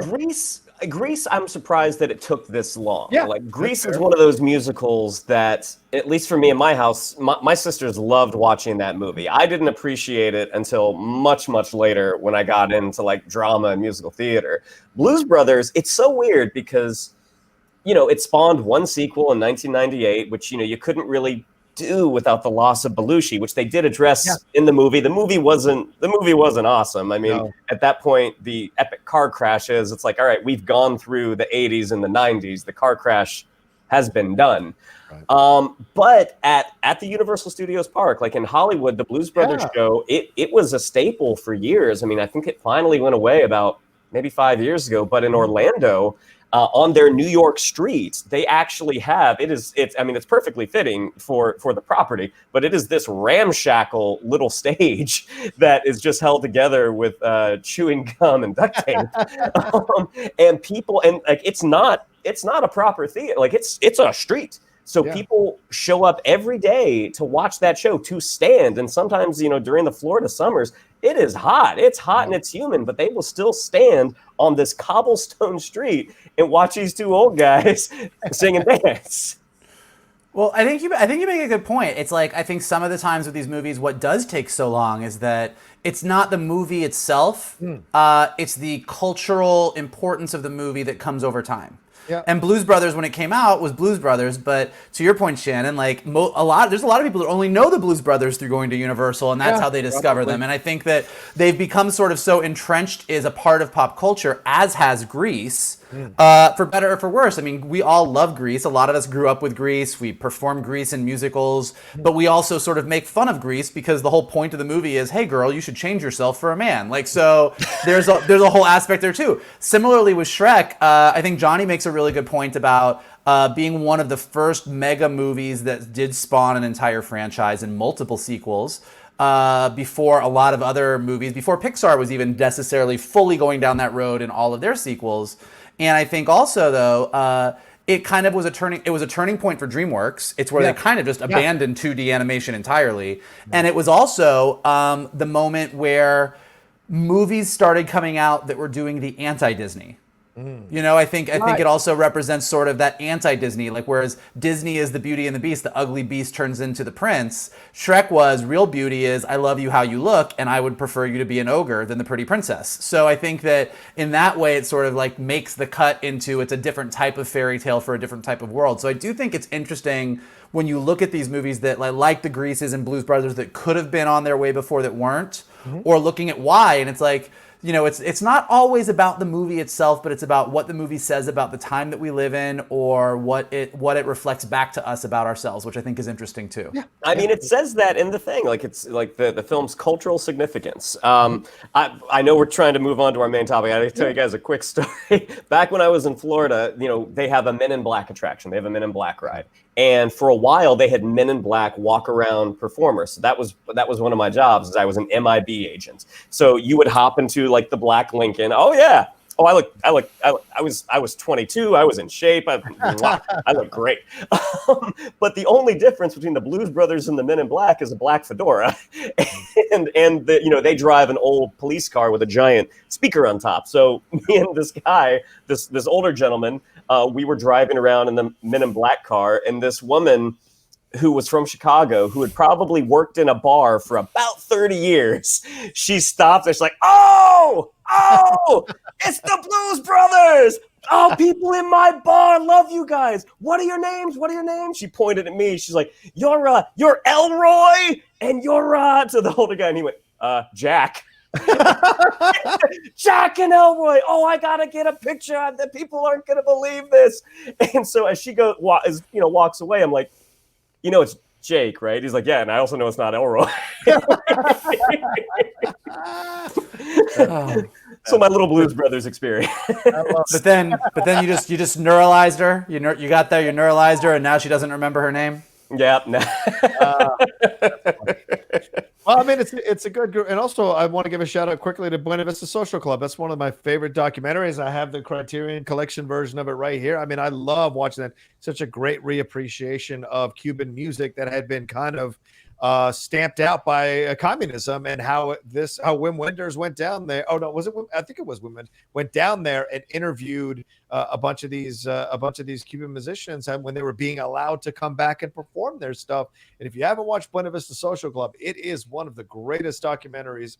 Grease, I'm surprised that it took this long. Yeah, like Grease is one of those musicals that, at least for me in my house, my sisters loved watching that movie. I didn't appreciate it until much, much later when I got into like drama and musical theater. Blues Brothers, it's so weird because, it spawned 1 sequel in 1998, which, you couldn't really do without the loss of Belushi, which they did address in the movie. The movie wasn't awesome. I mean, at that point, the epic car crashes, it's like, all right, we've gone through the 80s and the 90s. The car crash has been done. Right. But at the Universal Studios Park, like in Hollywood, the Blues Brothers show, it was a staple for years. I mean, I think it finally went away about maybe 5 years ago, but in Orlando, on their New York streets, they actually have, it's perfectly fitting for the property, but it is this ramshackle little stage that is just held together with chewing gum and duct tape. And people, and like, it's not a proper theater. Like it's a street. So people show up every day to watch that show, to stand. And sometimes, during the Florida summers, it is hot. It's hot and it's humid, but they will still stand on this cobblestone street and watch these 2 old guys sing and dance. Well, I think you make a good point. It's like, I think some of the times with these movies, what does take so long is that it's not the movie itself. It's the cultural importance of the movie that comes over time. Yeah. And Blues Brothers, when it came out, was Blues Brothers. But to your point, Shannon, like there's a lot of people that only know the Blues Brothers through going to Universal, and that's how they discover them. And I think that they've become sort of so entrenched as a part of pop culture, as has Grease. For better or for worse. I mean, we all love Grease. A lot of us grew up with Grease. We perform Grease in musicals, but we also sort of make fun of Grease because the whole point of the movie is, hey, girl, you should change yourself for a man. Like, so there's a whole aspect there too. Similarly with Shrek, I think Johnny makes a really good point about being one of the first mega movies that did spawn an entire franchise and multiple sequels. Before a lot of other movies, before Pixar was even necessarily fully going down that road in all of their sequels. And I think also, though, it kind of was a turning point for DreamWorks. It's where they kind of just abandoned 2D animation entirely. And it was also the moment where movies started coming out that were doing the anti-Disney. You know, I think it also represents sort of that anti-Disney, like whereas Disney is the Beauty and the Beast, the ugly beast turns into the prince. Shrek was real beauty is I love you how you look, and I would prefer you to be an ogre than the pretty princess. So I think that in that way, it sort of like makes the cut into it's a different type of fairy tale for a different type of world. So I do think it's interesting when you look at these movies that like the Greases and Blues Brothers that could have been on their way before that weren't, or looking at why, and it's like, you know, it's not always about the movie itself, but it's about what the movie says about the time that we live in, or what it reflects back to us about ourselves, which I think is interesting too. Yeah. I mean, it says that in the thing, like it's like the film's cultural significance. I know we're trying to move on to our main topic. I got to tell you guys a quick story. Back when I was in Florida, you know, they have a Men in Black attraction. They have a Men in Black ride. And for a while, they had Men in Black walk around performers. So that was one of my jobs. Is I was an MIB agent. So you would hop into like the black Lincoln. Oh yeah. Oh, I was 22. I was in shape. I look great. But the only difference between the Blues Brothers and the Men in Black is a black fedora, and they drive an old police car with a giant speaker on top. So me and this guy, this older gentleman, we were driving around in the Men in Black car, and this woman who was from Chicago, who had probably worked in a bar for about 30 years, she stopped and she's like, oh, it's the Blues Brothers. Oh, people in my bar love you guys. What are your names? She pointed at me. She's like, you're Elroy, and you're to the older guy. And he went, Jack. Jack and Elroy. Oh, I gotta get a picture. The people aren't gonna believe this. And so as she walks away, I'm like, you know, it's Jake, right? He's like, yeah, and I also know it's not Elroy. So my little Blues Brothers experience. But then you just neuralized her. You got there, you neuralized her, and now she doesn't remember her name. Yeah. No. Well, I mean, it's a good group, and also I want to give a shout out quickly to Buena Vista Social Club. That's one of my favorite documentaries. I have the Criterion Collection version of it right here. I mean, I love watching that. Such a great reappreciation of Cuban music that had been kind of stamped out by communism, and how Wim Wenders went down there. Oh no, was it? I think it was Wim Wenders went down there and interviewed a bunch of these Cuban musicians, and when they were being allowed to come back and perform their stuff. And if you haven't watched Buena Vista Social Club, it is one of the greatest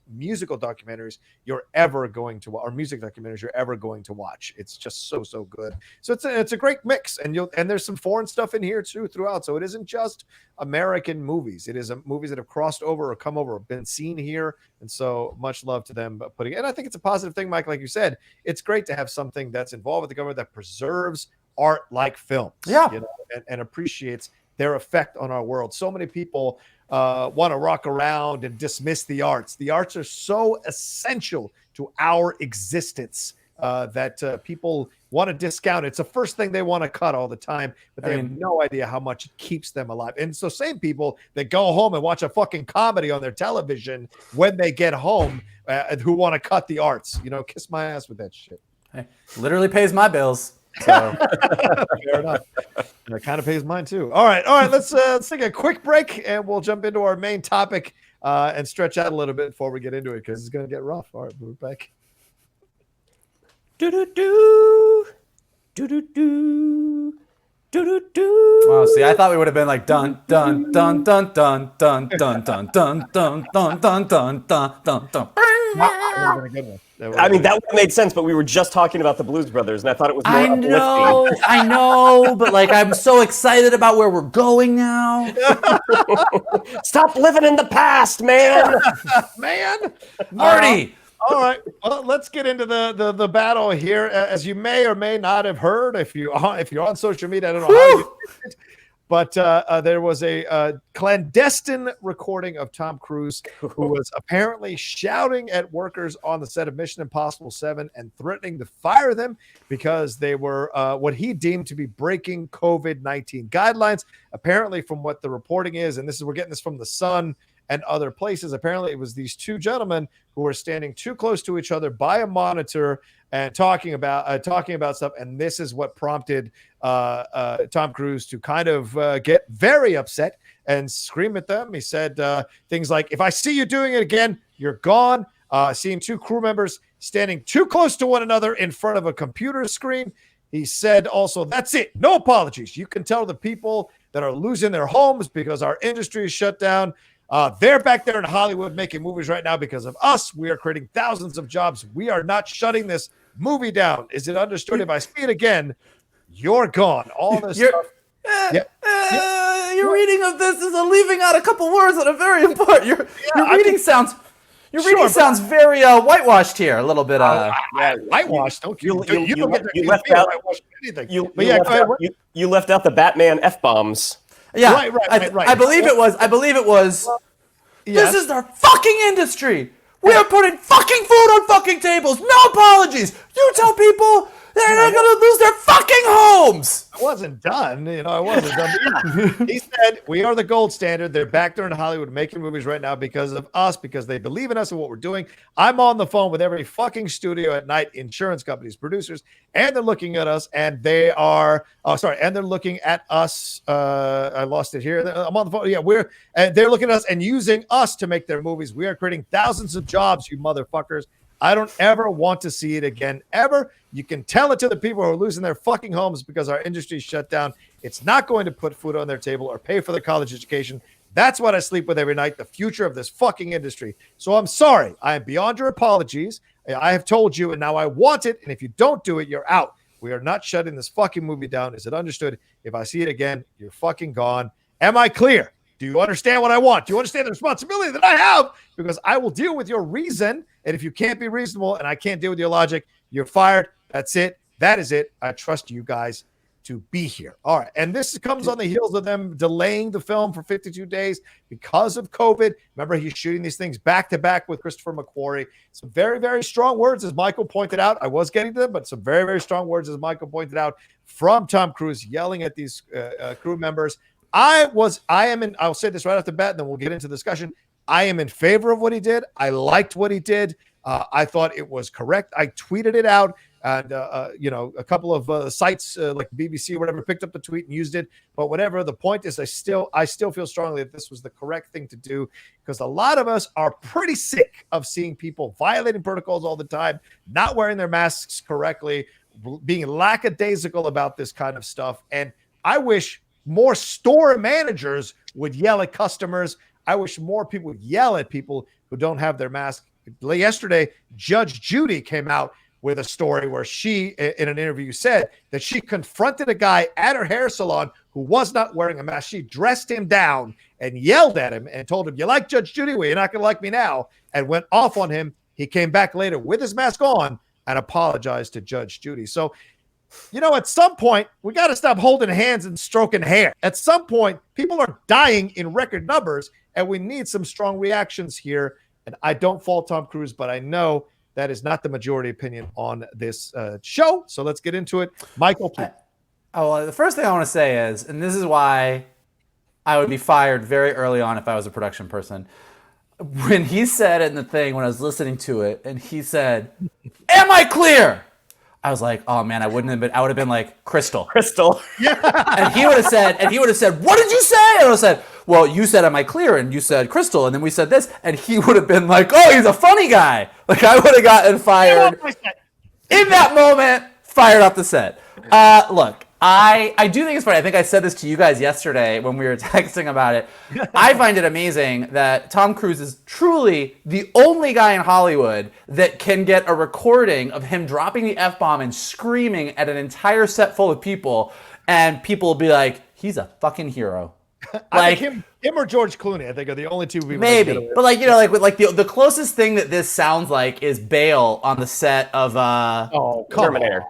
musical documentaries you're ever going to watch, or music documentaries you're ever going to watch. It's just so good. So it's a great mix, and there's some foreign stuff in here too throughout. So it isn't just American movies. It is movies that have crossed over or come over or been seen here. And so much love to them putting it. And I think it's a positive thing, Mike. Like you said, it's great to have something that's involved with the government that preserves art like films, and appreciates their effect on our world. So many people want to rock around and dismiss the arts. The arts are so essential to our existence that people want to discount it. It's the first thing they want to cut all the time, but they have no idea how much it keeps them alive. And so same people that go home and watch a fucking comedy on their television when they get home who want to cut the arts, kiss my ass with that shit. Hey, literally pays my bills. So. Fair enough. And it kind of pays mine too. All right. Let's take a quick break, and we'll jump into our main topic and stretch out a little bit before we get into it, because it's going to get rough. All right, we'll be back. Do-do-do. Do-do-do. Do-do-do. Well, see, I thought we would have been like dun dun dun dun dun dun dun dun dun dun dun dun dun dun dun. I mean, that would have made sense, but we were just talking about the Blues Brothers, and I thought it was more uplifting. I know, but like I'm so excited about where we're going now. Stop living in the past, man. Marty. All right, well, let's get into the battle here. As you may or may not have heard, if you're on social media, I don't know how you did it, but there was a clandestine recording of Tom Cruise, who was apparently shouting at workers on the set of Mission Impossible 7 and threatening to fire them because they were what he deemed to be breaking COVID-19 guidelines. Apparently, from what the reporting is, and we're getting this from The Sun and other places, apparently it was these two gentlemen who were standing too close to each other by a monitor and talking about stuff. And this is what prompted Tom Cruise to kind of get very upset and scream at them. He said things like, "If I see you doing it again, you're gone. seeing two crew members standing too close to one another in front of a computer screen. He said also, that's it. No apologies. You can tell the people that are losing their homes because our industry is shut down. They're back there in Hollywood making movies right now because of us. We are creating thousands of jobs. We are not shutting this movie down. Is it understood? If I see it again, you're gone. All this stuff. Your reading of this is leaving out a couple words that are very important. Your reading sounds very whitewashed here. A little bit. Whitewashed. Don't you don't get you left out anything. You left out the Batman F-bombs. Yeah, right. I believe it was. This is our fucking industry. We are putting fucking food on fucking tables. No apologies. You tell people they're not going to lose their fucking homes. I wasn't done. I wasn't done. He said, we are the gold standard. They're back there in Hollywood making movies right now because of us, because they believe in us and what we're doing. I'm on the phone with every fucking studio at night, insurance companies, producers, and they're looking at us, and they are, and they're looking at us. I lost it here. I'm on the phone. Yeah, they're looking at us and using us to make their movies. We are creating thousands of jobs, you motherfuckers. I don't ever want to see it again, ever. You can tell it to the people who are losing their fucking homes because our industry's shut down. It's not going to put food on their table or pay for their college education. That's what I sleep with every night, the future of this fucking industry. So I'm sorry. I am beyond your apologies. I have told you, and now I want it. And if you don't do it, you're out. We are not shutting this fucking movie down. Is it understood? If I see it again, you're fucking gone. Am I clear? Do you understand what I want? Do you understand the responsibility that I have? Because I will deal with your reason. And if you can't be reasonable and I can't deal with your logic, you're fired. That's it. That is it. I trust you guys to be here. All right. And this comes on the heels of them delaying the film for 52 days because of COVID. Remember, he's shooting these things back to back with Christopher McQuarrie. Some very, very strong words, as Michael pointed out. I was getting to them, but some very, very strong words, as Michael pointed out, from Tom Cruise yelling at these crew members. I'll say this right off the bat, and then we'll get into the discussion. I am in favor of what he did. I liked what he did. I thought it was correct. I tweeted it out, and a couple of sites like BBC or whatever picked up the tweet and used it. But whatever, the point is, I still feel strongly that this was the correct thing to do, because a lot of us are pretty sick of seeing people violating protocols all the time, not wearing their masks correctly, being lackadaisical about this kind of stuff. And I wish more store managers would yell at customers. I wish more people would yell at people who don't have their mask. Yesterday, Judge Judy came out with a story where she, in an interview, said that she confronted a guy at her hair salon who was not wearing a mask. She dressed him down and yelled at him and told him, "You like Judge Judy? Well, you're not going to like me now," and went off on him. He came back later with his mask on and apologized to Judge Judy. So, at some point, we got to stop holding hands and stroking hair. At some point, people are dying in record numbers, and we need some strong reactions here. And I don't fault Tom Cruise, but I know that is not the majority opinion on this show. So let's get into it. Michael, please. The first thing I want to say is, and this is why I would be fired very early on if I was a production person. When he said in the thing, when I was listening to it, and he said, "Am I clear?" I was like, "Oh man, I would have been like, Crystal." Yeah. And he would have said, "What did you say?" And I would have said, "Well, you said, am I clear?" And you said, "Crystal." And then we said this. And he would have been like, "Oh, he's a funny guy." Like, I would have gotten fired in that moment, fired off the set. Look, I do think it's funny. I think I said this to you guys yesterday when we were texting about it. I find it amazing that Tom Cruise is truly the only guy in Hollywood that can get a recording of him dropping the F-bomb and screaming at an entire set full of people, and people will be like, he's a fucking hero. I think him or George Clooney, I think, are the only two people. Maybe, but the closest thing that this sounds like is Bale on the set of Terminator.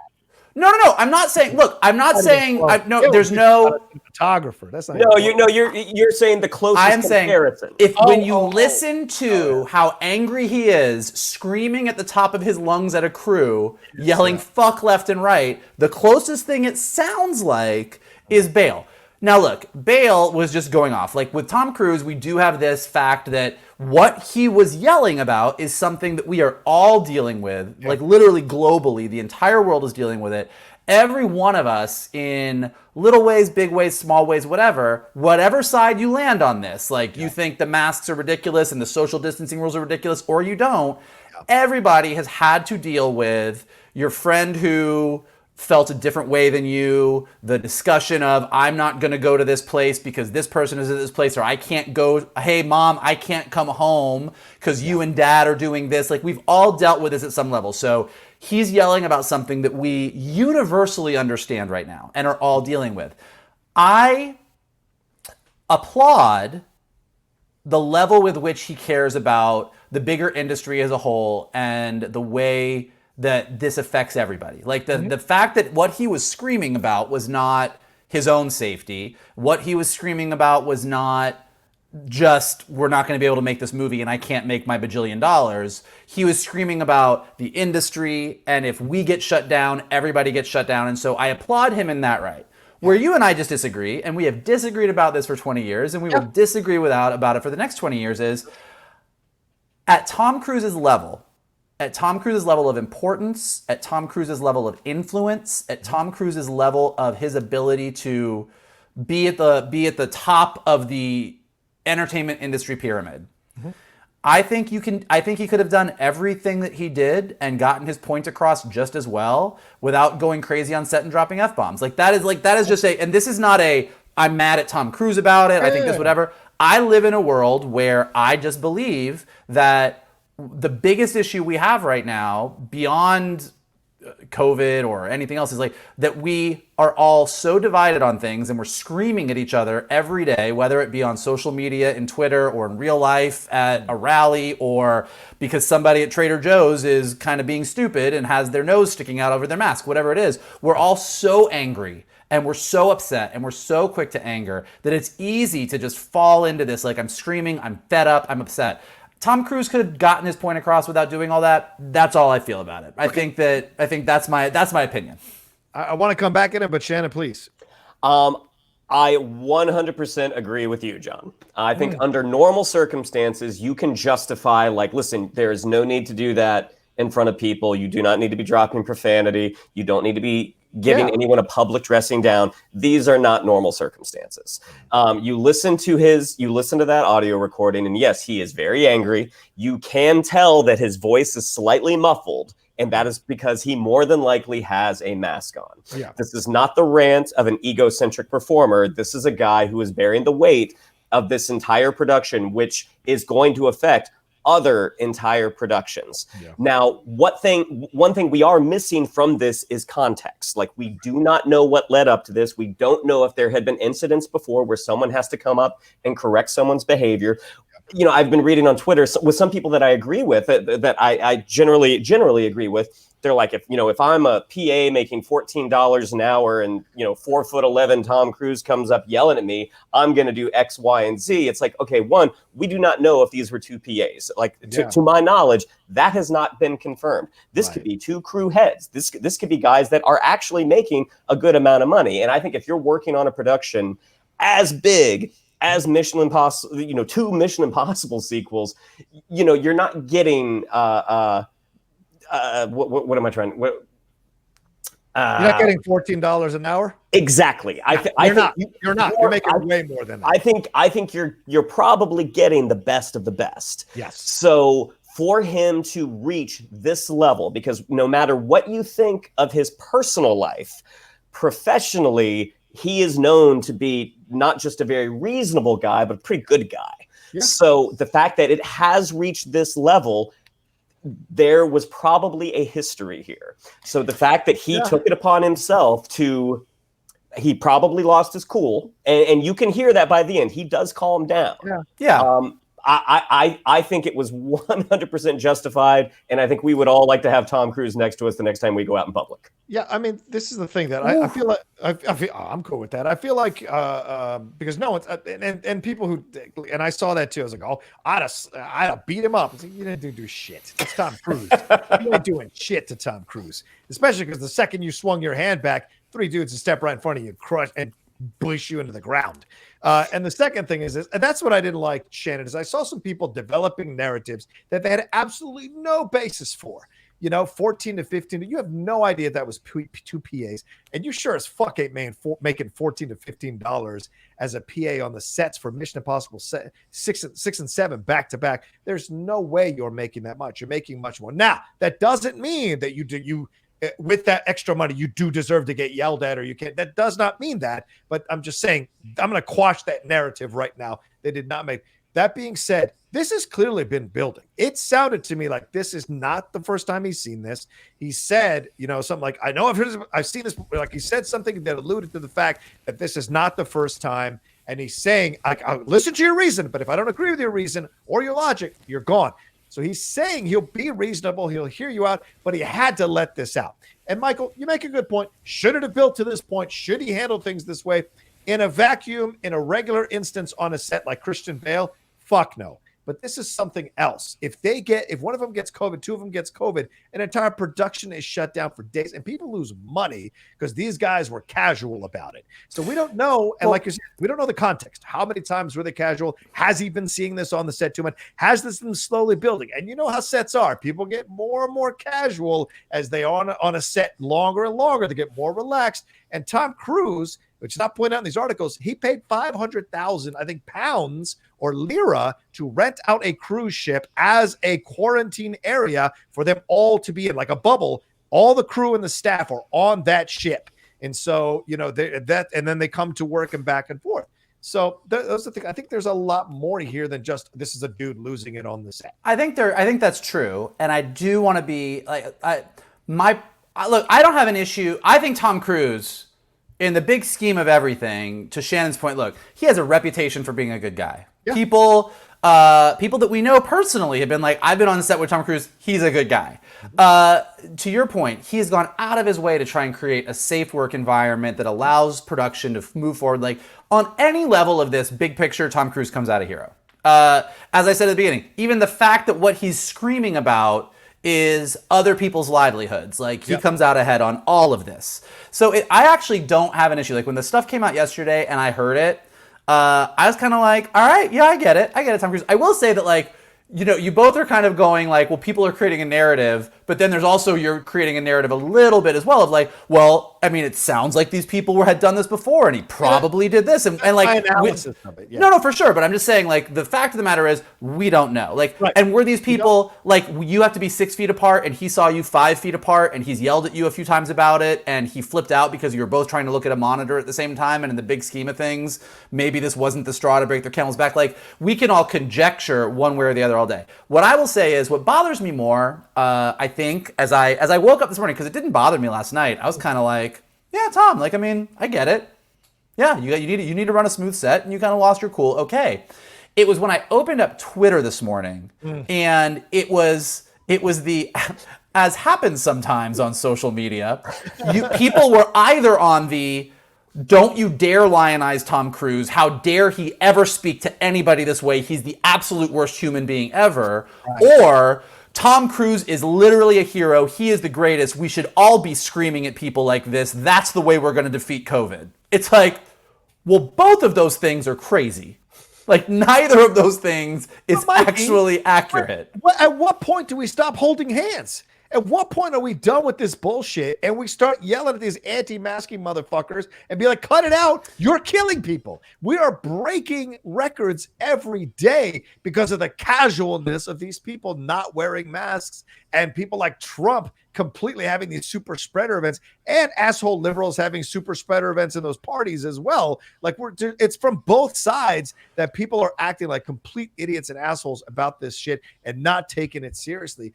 No. I'm not saying. Look, I'm not saying. There's no photographer. That's not. No, you're saying the closest comparison. When you listen to how angry he is, screaming at the top of his lungs at a crew, yelling "fuck" left and right, the closest thing it sounds like is Bale. Now, look, Bale was just going off. Like, with Tom Cruise, we do have this fact that what he was yelling about is something that we are all dealing with, like literally globally. The entire world is dealing with it. every one of us in little ways, big ways, small ways, whatever side you land on this, like you think the masks are ridiculous and the social distancing rules are ridiculous, or you don't, everybody has had to deal with your friend who felt a different way than you, the discussion of, I'm not going to go to this place because this person is at this place, or I can't go, hey mom, I can't come home because you and dad are doing this. Like, we've all dealt with this at some level. So he's yelling about something that we universally understand right now and are all dealing with. I applaud the level with which he cares about the bigger industry as a whole and the way that this affects everybody. Like the fact that what he was screaming about was not his own safety. What he was screaming about was not just, we're not going to be able to make this movie and I can't make my bajillion dollars. He was screaming about the industry, and if we get shut down, everybody gets shut down. And so I applaud him in that right. Where you and I just disagree, and we have disagreed about this for 20 years, and we will disagree about it for the next 20 years, is at Tom Cruise's level of importance, at Tom Cruise's level of influence, at Tom Cruise's level of his ability to be at the top of the entertainment industry pyramid. I think he could have done everything that he did and gotten his point across just as well without going crazy on set and dropping F-bombs. That is just and this is not I'm mad at Tom Cruise about it, I think this whatever. I live in a world where I just believe that the biggest issue we have right now, beyond COVID or anything else, is like that we are all so divided on things and we're screaming at each other every day, whether it be on social media, in Twitter, or in real life at a rally, or because somebody at Trader Joe's is kind of being stupid and has their nose sticking out over their mask, whatever it is. We're all so angry and we're so upset and we're so quick to anger that it's easy to just fall into this, like, I'm screaming, I'm fed up, I'm upset. Tom Cruise could have gotten his point across without doing all that. That's all I feel about it. I think that's my opinion. I want to come back in it, but Shannon, please. I 100% agree with you, John. I think under normal circumstances, you can justify, like, listen, there is no need to do that in front of people. You do not need to be dropping profanity. You don't need to be giving anyone a public dressing down. These are not normal circumstances. You listen to that audio recording, and yes, he is very angry. You can tell that his voice is slightly muffled, and that is because he more than likely has a mask on. Yeah. This is not the rant of an egocentric performer. This is a guy who is bearing the weight of this entire production, which is going to affect other entire productions. Yeah. Now, one thing we are missing from this is context. Like, we do not know what led up to this. We don't know if there had been incidents before where someone has to come up and correct someone's behavior. You know, I've been reading on Twitter with some people that I agree with, that I generally agree with. They're like, if I'm a PA making $14 an hour and 4'11" Tom Cruise comes up yelling at me, I'm going to do X, Y, and Z. It's like, okay, one, we do not know if these were two PAs. Like, to my knowledge, that has not been confirmed. This could be two crew heads. This could be guys that are actually making a good amount of money. And I think if you're working on a production as big as Mission Impossible, two Mission Impossible sequels, you're not getting what am I trying? You're not getting $14 an hour. Exactly. You're not. You're making way more than that. I think you're probably getting the best of the best. Yes. So for him to reach this level, because no matter what you think of his personal life, professionally, he is known to be not just a very reasonable guy, but a pretty good guy. Yeah. So the fact that it has reached this level, there was probably a history here. So the fact that he took it upon himself he probably lost his cool, and you can hear that by the end. He does calm down. Yeah. I think it was 100% justified, and I think we would all like to have Tom Cruise next to us the next time we go out in public. Yeah, I mean, this is the thing that I feel like I'm cool with that. I feel like because no one's and people who, and I saw that too. I was like, I'd have beat him up. I was like, you didn't do shit. It's Tom Cruise. You ain't doing shit to Tom Cruise, especially because the second you swung your hand back, three dudes would step right in front of you, crush and push you into the ground. And the second thing is, and that's what I didn't like, Shannon, is I saw some people developing narratives that they had absolutely no basis for. 14 to 15. You have no idea that was two PAs, and you sure as fuck ain't making $14 to $15 as a PA on the sets for Mission Impossible 6 and 7 back to back. There's no way you're making that much. You're making much more. Now, that doesn't mean that you with that extra money, you do deserve to get yelled at, or you can't. That does not mean that. But I'm just saying, I'm going to quash that narrative right now. They did not make. That being said, this has clearly been building. It sounded to me like this is not the first time he's seen this. He said, something like, I know I've seen this. Like he said something that alluded to the fact that this is not the first time. And he's saying, I'll listen to your reason, but if I don't agree with your reason or your logic, you're gone. So he's saying he'll be reasonable. He'll hear you out, but he had to let this out. And Michael, you make a good point. Should it have built to this point? Should he handle things this way? In a vacuum, in a regular instance on a set like Christian Bale, fuck no. But this is something else. If one of them gets COVID, two of them gets COVID, an entire production is shut down for days, and people lose money because these guys were casual about it. So we don't know, and like you said, we don't know the context. How many times were they casual? Has he been seeing this on the set too much? Has this been slowly building? And you know how sets are. People get more and more casual as they are on a set longer and longer. They get more relaxed. And Tom Cruise, which is not pointed out in these articles, he paid 500,000, I think, pounds or lira to rent out a cruise ship as a quarantine area for them all to be in, like a bubble. All the crew and the staff are on that ship. And so, and then they come to work and back and forth. So those are the things. I think there's a lot more here than just this is a dude losing it on the set. I think that's true. And I do want to be like, look, I don't have an issue. I think Tom Cruise, in the big scheme of everything, to Shannon's point, look, he has a reputation for being a good guy. Yeah. People that we know personally have been like, I've been on the set with Tom Cruise. He's a good guy. To your point, he has gone out of his way to try and create a safe work environment that allows production to move forward. Like on any level of this big picture, Tom Cruise comes out a hero. As I said at the beginning, even the fact that what he's screaming about is other people's livelihoods. Like he comes out ahead on all of this. So I actually don't have an issue. Like when the stuff came out yesterday and I heard it, I was kind of like, all right, yeah, I get it, Tom Cruise. I will say that, like, you both are kind of going like, well, people are creating a narrative, but then there's also, you're creating a narrative a little bit as well of like, well, I mean, it sounds like these people had done this before and he probably did this. And like, analysis of it, no, for sure. But I'm just saying, like, the fact of the matter is we don't know. Like, and were these people like, you have to be 6 feet apart and he saw you 5 feet apart and he's yelled at you a few times about it and he flipped out because you were both trying to look at a monitor at the same time. And in the big scheme of things, maybe this wasn't the straw to break their camel's back. Like, we can all conjecture one way or the other all day. What I will say is what bothers me more, I think, as I woke up this morning, because it didn't bother me last night, I was kind of like, yeah, Tom, like, I mean, I get it. Yeah, you need to run a smooth set and you kind of lost your cool. Okay. It was when I opened up Twitter this morning and it was the, as happens sometimes on social media, people were either on the, don't you dare lionize Tom Cruise. How dare he ever speak to anybody this way? He's the absolute worst human being ever. Right. Or Tom Cruise is literally a hero. He is the greatest. We should all be screaming at people like this. That's the way we're going to defeat COVID. It's like, well, both of those things are crazy. Like, neither of those things is actually accurate. At what point do we stop holding hands? At what point are we done with this bullshit and we start yelling at these anti-masking motherfuckers and be like, cut it out. You're killing people. We are breaking records every day because of the casualness of these people not wearing masks and people like Trump completely having these super spreader events and asshole liberals having super spreader events in those parties as well. Like, it's from both sides that people are acting like complete idiots and assholes about this shit and not taking it seriously.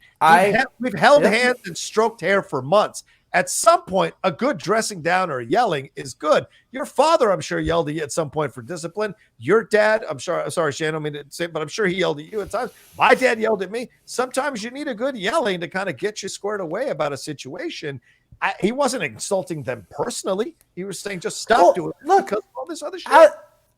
We've held hands and stroked hair for months. At some point, a good dressing down or yelling is good. Your father, I'm sure, yelled at you at some point for discipline. Your dad, sorry, Shannon, I don't mean to say, but I'm sure he yelled at you at times. My dad yelled at me. Sometimes you need a good yelling to kind of get you squared away about a situation. He wasn't insulting them personally. He was saying, just stop doing it because of all this other shit.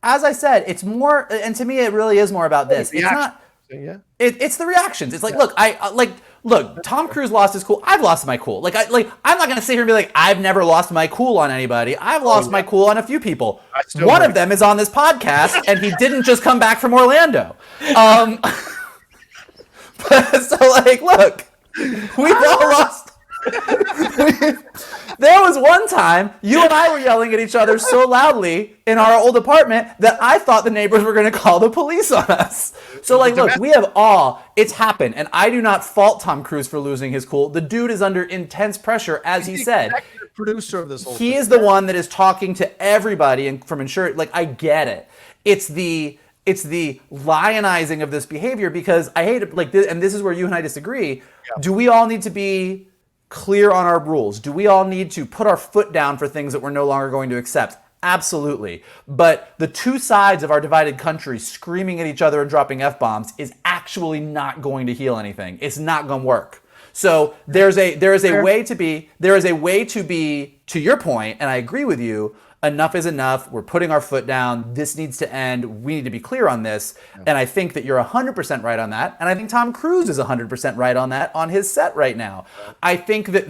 As I said, it's more, and to me, it really is more about this. It's not. Yeah. It's the reactions. It's like, look, Tom Cruise lost his cool. I've lost my cool. I'm not gonna sit here and be like, I've never lost my cool on anybody. I've lost my cool on a few people. One of them is on this podcast, and he didn't just come back from Orlando. But so, like, look, We've all lost. There was one time you and I were yelling at each other so loudly in our old apartment that I thought the neighbors were going to call the police on us. So like, look, it's happened. And I do not fault Tom Cruise for losing his cool. The dude is under intense pressure, as he said. Producer of this whole He thing. is the one that is talking to everybody and from insurance. Like, I get it. It's the lionizing of this behavior, because I hate it. Like this, and this is where you and I disagree. Yeah. Do we all need to be clear on our rules? Do we all need to put our foot down for things that we're no longer going to accept? Absolutely. But the two sides of our divided country screaming at each other and dropping F-bombs is actually not going to heal anything. It's not going to work. So there is a way to be, to your point, and I agree with you, enough is enough. We're putting our foot down. This needs to end. We need to be clear on this. Yeah. And I think that you're 100% right on that. And I think Tom Cruise is 100% right on that on his set right now. Yeah. I think that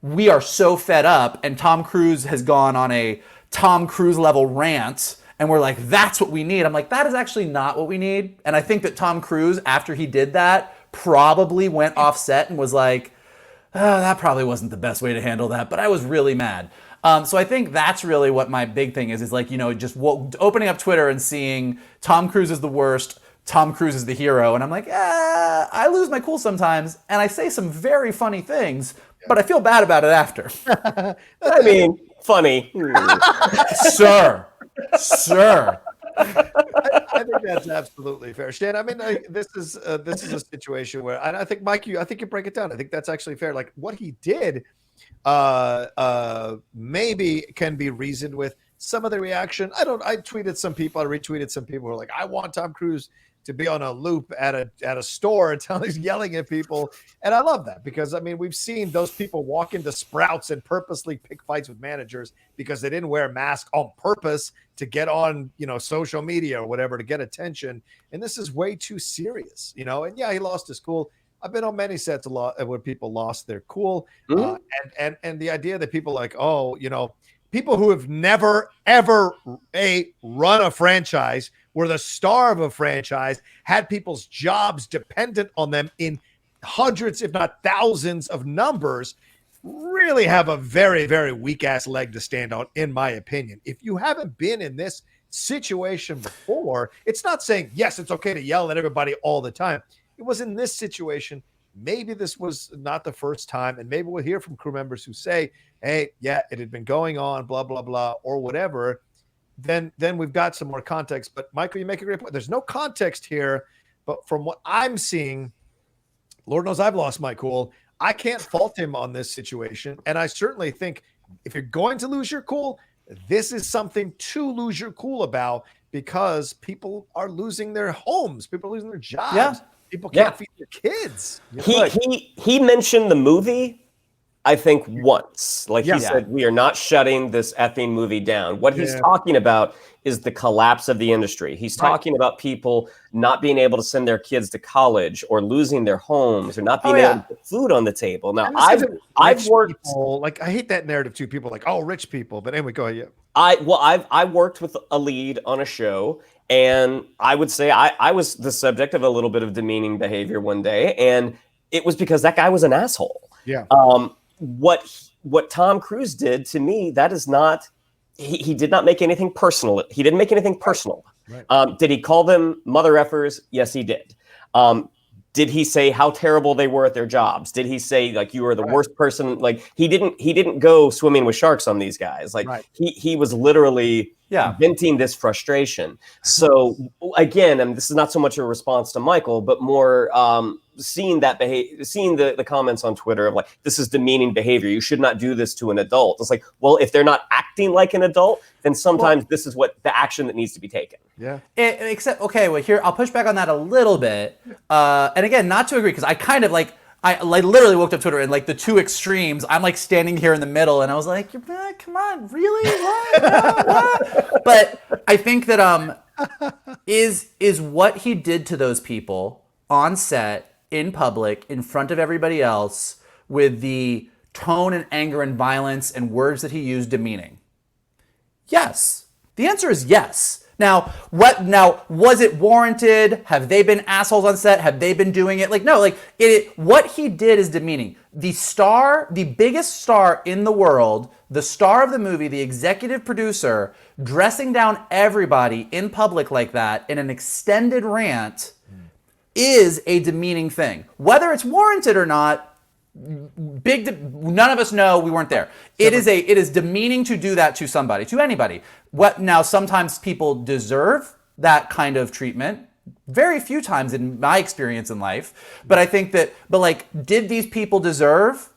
we are so fed up, and Tom Cruise has gone on a Tom Cruise level rant, and we're like, that's what we need. I'm like, that is actually not what we need. And I think that Tom Cruise, after he did that, probably went off set and was like, oh, that probably wasn't the best way to handle that, but I was really mad. So I think that's really what my big thing is like, just opening up Twitter and seeing Tom Cruise is the worst, Tom Cruise is the hero. And I'm like, I lose my cool sometimes. And I say some very funny things, but I feel bad about it after. I mean, funny. Sir. I think that's absolutely fair, Shan. I mean, this is a situation where, and I think Mike, I think you break it down. I think that's actually fair. Like what he did, maybe can be reasoned with. Some of the reaction, I tweeted some people, I retweeted some people who are like, I want Tom Cruise to be on a loop at a store until he's yelling at people. And I love that, because I mean, we've seen those people walk into Sprouts and purposely pick fights with managers because they didn't wear a mask on purpose to get on, social media or whatever, to get attention. And this is way too serious, and yeah, he lost his cool. I've been on many sets a lot where people lost their cool. Mm-hmm. And the idea that people like, people who have never, ever run a franchise, were the star of a franchise, had people's jobs dependent on them in hundreds, if not thousands of numbers, really have a very, very weak ass leg to stand on, in my opinion. If you haven't been in this situation before, it's not saying, yes, it's okay to yell at everybody all the time. It was in this situation. Maybe this was not the first time, and maybe we'll hear from crew members who say, hey, yeah, it had been going on, blah, blah, blah, or whatever. Then we've got some more context. But Michael, you make a great point. There's no context here, but from what I'm seeing, Lord knows I've lost my cool. I can't fault him on this situation. And I certainly think if you're going to lose your cool, this is something to lose your cool about, because people are losing their homes. People are losing their jobs. Yeah. People can't feed their kids. He mentioned the movie, I think, once. Like he said, we are not shutting this effing movie down. What he's talking about is the collapse of the industry. He's talking about people not being able to send their kids to college, or losing their homes, or not being able to put food on the table. Now, I've worked people, I hate that narrative too. People like, oh, rich people. But anyway, go ahead. I worked with a lead on a show, and I would say I was the subject of a little bit of demeaning behavior one day, and it was because that guy was an asshole. Yeah. What Tom Cruise did to me, that is not. He did not make anything personal. He didn't make anything personal. Right. Did he call them mother effers? Yes, he did. Did he say how terrible they were at their jobs? Did he say like you were the worst person? Like he didn't go swimming with sharks on these guys. Like he was literally venting this frustration. So again, and this is not so much a response to Michael, but more seeing the comments on Twitter of like, this is demeaning behavior. You should not do this to an adult. It's like, well, if they're not acting like an adult, then sometimes this is what the action that needs to be taken. Yeah. Here, I'll push back on that a little bit. And again, not to agree, because I kind of I literally looked up Twitter and like the two extremes. I'm like standing here in the middle, and I was like, come on, really? What? But I think that is what he did to those people on set, in public, in front of everybody else, with the tone and anger and violence and words that he used, demeaning? Yes. The answer is yes. Now, was it warranted? Have they been assholes on set? Have they been doing it? Like, no, like what he did is demeaning. The biggest star in the world, the star of the movie, the executive producer, dressing down everybody in public like that in an extended rant is a demeaning thing. Whether it's warranted or not, none of us know. We weren't there. It is demeaning to do that to somebody, to anybody. Now, sometimes people deserve that kind of treatment. Very few times in my experience in life. But I think that, did these people deserve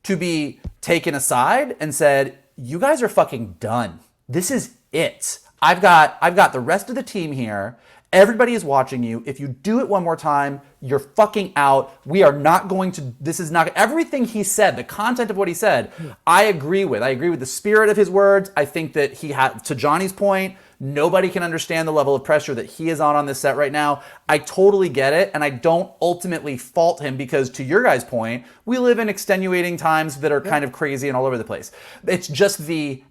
to be taken aside and said, you guys are fucking done. This is it. I've got the rest of the team here. Everybody is watching you. If you do it one more time, you're fucking out. We are not going to, this is not, everything he said, the content of what he said, I agree with. I agree with the spirit of his words. I think that he had, to Johnny's point, nobody can understand the level of pressure that he is on this set right now. I totally get it, and I don't ultimately fault him because, to your guys' point, we live in extenuating times that are kind of crazy and all over the place. It's just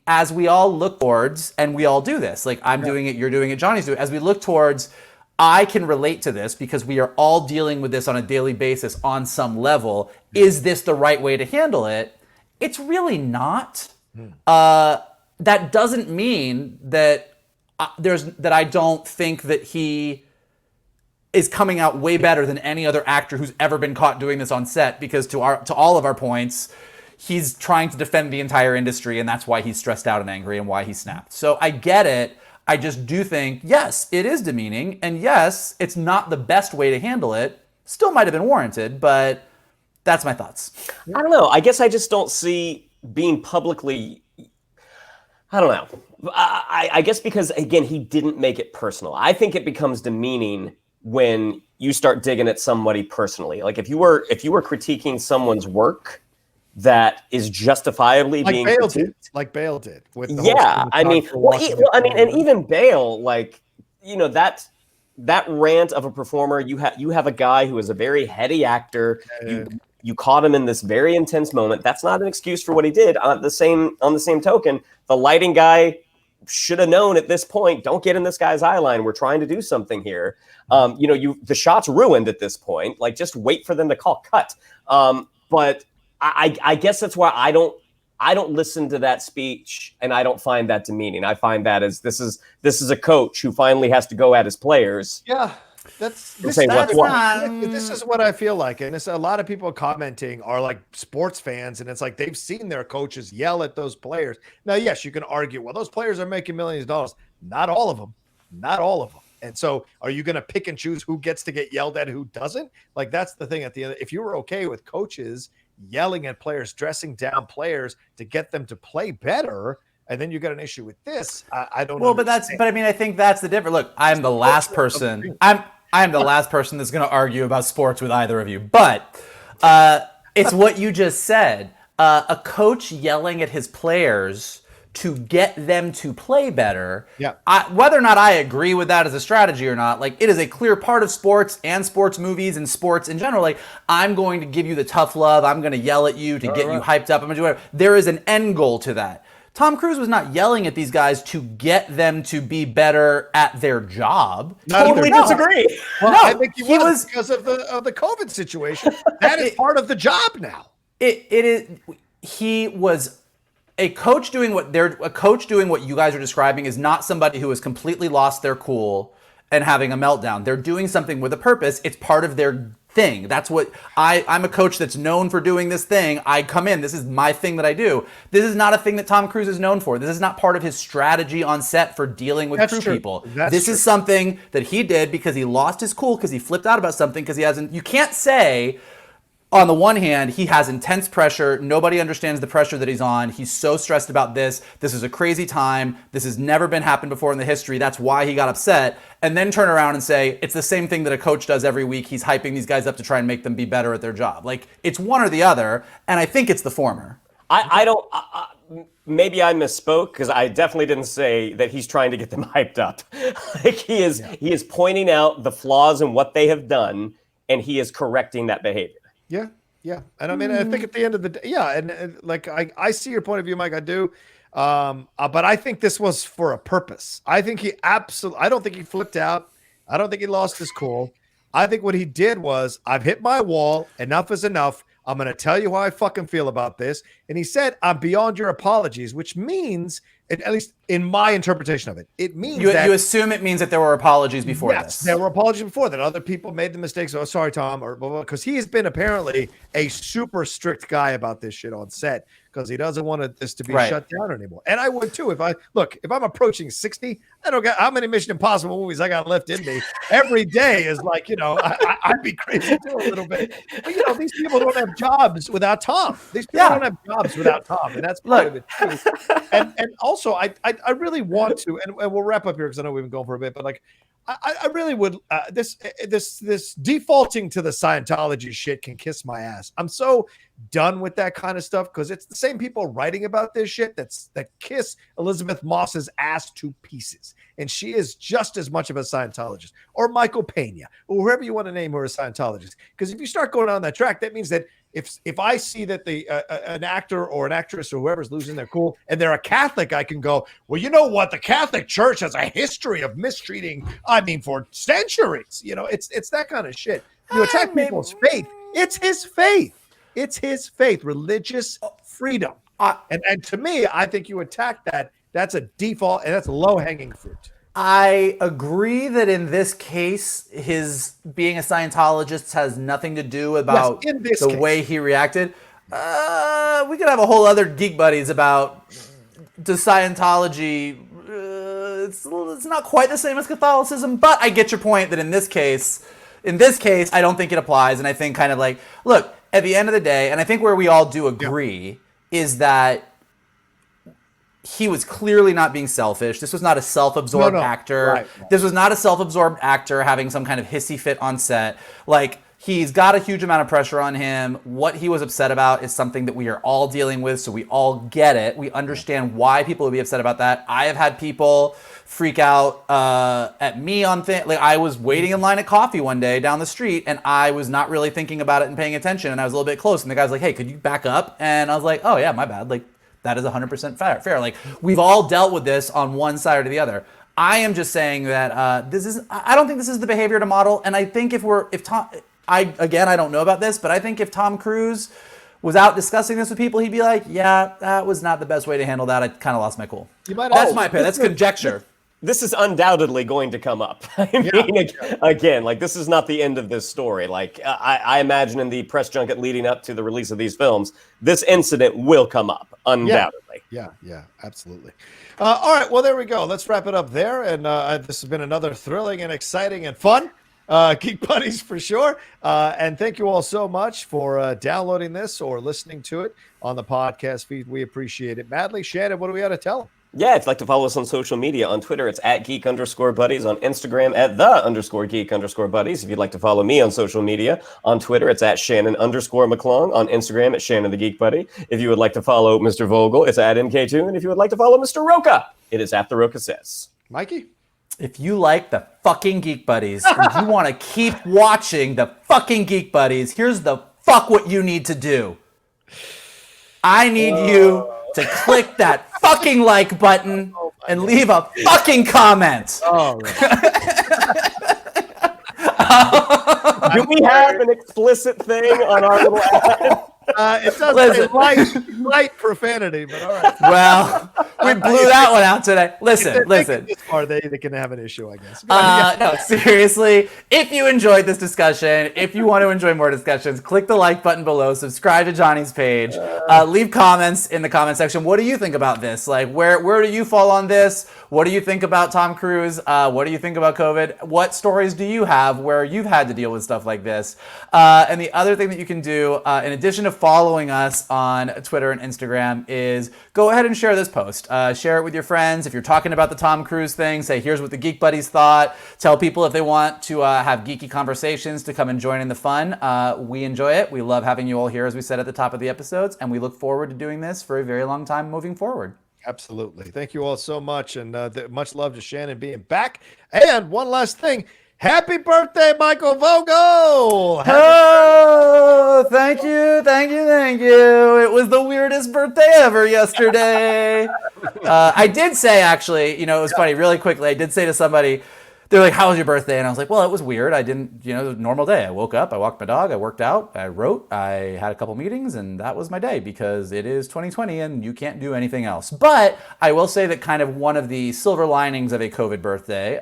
as we all look towards, and we all do this, like I'm doing it, you're doing it, Johnny's doing it, as we look towards, I can relate to this because we are all dealing with this on a daily basis on some level. Is this the right way to handle it? It's really not. That doesn't mean that I don't think that he is coming out way better than any other actor who's ever been caught doing this on set, because to all of our points, he's trying to defend the entire industry, and that's why he's stressed out and angry and why he snapped. So I get it. I just do think, yes, it is demeaning, and yes, it's not the best way to handle it. Still might have been warranted, but that's my thoughts. I don't know. I guess I just don't see being publicly, I don't know. I guess because, again, he didn't make it personal. I think it becomes demeaning when you start digging at somebody personally. Like if you were critiquing someone's work that is justifiably being critiqued. Like Bale did. With the and even Bale, like, you know, that rant of a performer, you have a guy who is a very heady actor. You caught him in this very intense moment. That's not an excuse for what he did. On the same token, the lighting guy should have known at this point, don't get in this guy's eye line. We're trying to do something here. The shot's ruined at this point. Like, just wait for them to call cut. But I guess that's why I don't listen to that speech, and I don't find that demeaning. I find that as this is a coach who finally has to go at his players. Yeah. This is what I feel like. And it's a lot of people commenting are like sports fans, and it's like they've seen their coaches yell at those players. Now, yes, you can argue, well, those players are making millions of dollars. Not all of them. And so are you going to pick and choose who gets to get yelled at and who doesn't? Like, that's the thing at the end. If you were okay with coaches yelling at players, dressing down players to get them to play better, and then you got an issue with this, I don't know. Well, but I mean, I think that's the difference. Look, I'm the last person. I'm the last person that's going to argue about sports with either of you. But it's what you just said. A coach yelling at his players to get them to play better. Yeah. Whether or not I agree with that as a strategy or not, like, it is a clear part of sports and sports movies and sports in general. Like, I'm going to give you the tough love. I'm going to yell at you to get you hyped up. I'm going to do whatever. There is an end goal to that. Tom Cruise was not yelling at these guys to get them to be better at their job. Totally disagree. Well, no, I think he was because of the COVID situation. That is part of the job now. It is. He was a coach doing what you guys are describing is not somebody who has completely lost their cool and having a meltdown. They're doing something with a purpose. It's part of their thing. That's what I'm a coach that's known for doing this thing. I come in, this is my thing that I do. This is not a thing that Tom Cruise is known for. This is not part of his strategy on set for dealing with crew people. This is something that he did because he lost his cool, because he flipped out about something, because you can't say, on the one hand, he has intense pressure. Nobody understands the pressure that he's on. He's so stressed about this. This is a crazy time. This has never been happened before in the history. That's why he got upset. And then turn around and say, it's the same thing that a coach does every week. He's hyping these guys up to try and make them be better at their job. Like, it's one or the other. And I think it's the former. Maybe I misspoke, because I definitely didn't say that he's trying to get them hyped up. Like, he is pointing out the flaws in what they have done, and he is correcting that behavior. Yeah. Yeah, and I mean, I think at the end of the day, yeah, and like I see your point of view, Mike. I do, but I think this was for a purpose. I think he absolutely. I don't think he flipped out. I don't think he lost his cool. I think what he did was, I've hit my wall. Enough is enough. I'm going to tell you how I fucking feel about this. And he said, I'm beyond your apologies, which means, at least in my interpretation of it, it means you that assume it means that there were apologies before yes, this. there were apologies before that. Other people made the mistakes. Oh, sorry, Tom, or because he has been apparently a super strict guy about this shit on set because he doesn't want this to be shut down anymore. And I would too if I'm approaching 60. I don't get how many Mission Impossible movies I got left in me. Every day is like, I'd be crazy too a little bit. But these people don't have jobs without Tom. These people don't have jobs without Tom, and that's part of it too. And also, I really want to, and we'll wrap up here because I know we've been going for a bit, but like, I really would. This defaulting to the Scientology shit can kiss my ass. I'm so done with that kind of stuff because it's the same people writing about this shit that kiss Elizabeth Moss's ass to pieces, and she is just as much of a Scientologist, or Michael Pena, or whoever you want to name her a Scientologist. Because if you start going down that track, that means that if I see that an actor or an actress or whoever's losing their cool and they're a Catholic, I can go, well, you know what? The Catholic Church has a history of mistreating, for centuries. It's that kind of shit. You attack people's faith. It's his faith. It's his faith, religious freedom. And to me, I think you attack that. That's a default, and that's low-hanging fruit. I agree that in this case, his being a Scientologist has nothing to do about the way he reacted. We could have a whole other Geek Buddies about does Scientology. It's not quite the same as Catholicism, but I get your point that in this case, I don't think it applies. And I think kind of like, look, at the end of the day, and I think where we all do agree is that he was clearly not being selfish. This was not a self-absorbed actor. Right. This was not a self-absorbed actor having some kind of hissy fit on set. Like, he's got a huge amount of pressure on him. What he was upset about is something that we are all dealing with, so we all get it. We understand why people would be upset about that. I have had people freak out at me on things. Like, I was waiting in line at coffee one day down the street, and I was not really thinking about it and paying attention, and I was a little bit close, and the guy's like, hey, could you back up? And I was like, oh, yeah, my bad. Like, that is 100% fair. Like, we've all dealt with this on one side or the other. I am just saying that I don't think this is the behavior to model. And I think I don't know about this, but I think if Tom Cruise was out discussing this with people, he'd be like, yeah, that was not the best way to handle that. I kind of lost my cool. That's my opinion. That's conjecture. This is undoubtedly going to come up. Again, like, this is not the end of this story. Like, I imagine in the press junket leading up to the release of these films, this incident will come up, undoubtedly. Yeah, absolutely. All right, well, there we go. Let's wrap it up there. And this has been another thrilling and exciting and fun Geek Buddies for sure. And thank you all so much for downloading this or listening to it on the podcast feed. We appreciate it madly. Shannon, what do we got to tell them? Yeah, if you'd like to follow us on social media, on Twitter, it's @geek_buddies, on Instagram, @the_geek_buddies. If you'd like to follow me on social media, on Twitter, it's @Shannon_McClung, on Instagram, it's Shannon the Geek Buddy. If you would like to follow Mr. Vogel, it's @MK2, and if you would like to follow Mr. Rocha, it is @The Rocha Says. Mikey? If you like the fucking Geek Buddies, and you want to keep watching the fucking Geek Buddies, here's the fuck what you need to do. I need you to click that fucking like button and leave a fucking comment. Oh, right. Do we have an explicit thing on our little ad? It does say light profanity, but all right. Well, we blew that one out today. Listen. Or they can have an issue, I guess. No, seriously. If you enjoyed this discussion, if you want to enjoy more discussions, click the like button below. Subscribe to Johnny's page. Leave comments in the comment section. What do you think about this? Like, where do you fall on this? What do you think about Tom Cruise? What do you think about COVID? What stories do you have where you've had to deal with stuff like this? And the other thing that you can do, in addition to following us on Twitter and Instagram, is go ahead and share this post. Share it with your friends. If you're talking about the Tom Cruise thing, say, here's what the Geek Buddies thought. Tell people if they want to have geeky conversations to come and join in the fun. We enjoy it. We love having you all here, as we said at the top of the episodes, and we look forward to doing this for a very long time moving forward. Absolutely. Thank you all so much, and much love to Shannon being back. And one last thing. Happy birthday, Michael Vogel! Oh, thank you. thank you. It was the weirdest birthday ever yesterday. I did say, actually, it was funny, really quickly, I did say to somebody, they're like, how was your birthday? And I was like, well, it was weird. I didn't, it was a normal day. I woke up, I walked my dog, I worked out, I wrote, I had a couple meetings, and that was my day because it is 2020 and you can't do anything else. But I will say that kind of one of the silver linings of a COVID birthday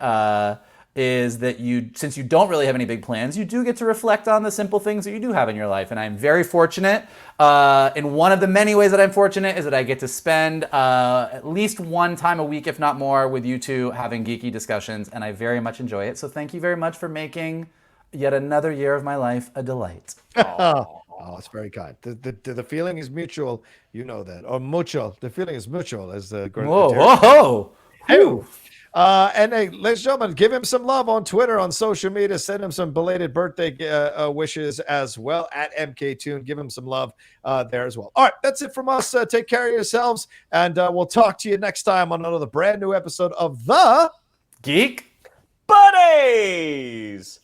is that since you don't really have any big plans, you do get to reflect on the simple things that you do have in your life. And I'm very fortunate. In one of the many ways that I'm fortunate is that I get to spend at least one time a week, if not more, with you two having geeky discussions. And I very much enjoy it. So thank you very much for making yet another year of my life a delight. Oh, it's very kind. The feeling is mutual. You know that. Or mutual. The feeling is mutual, as the Whoa. Hey. And hey, ladies and gentlemen, give him some love on Twitter, on social media. Send him some belated birthday wishes as well at MKToon. Give him some love there as well. All right, that's it from us. Take care of yourselves, and we'll talk to you next time on another brand new episode of the Geek Buddies.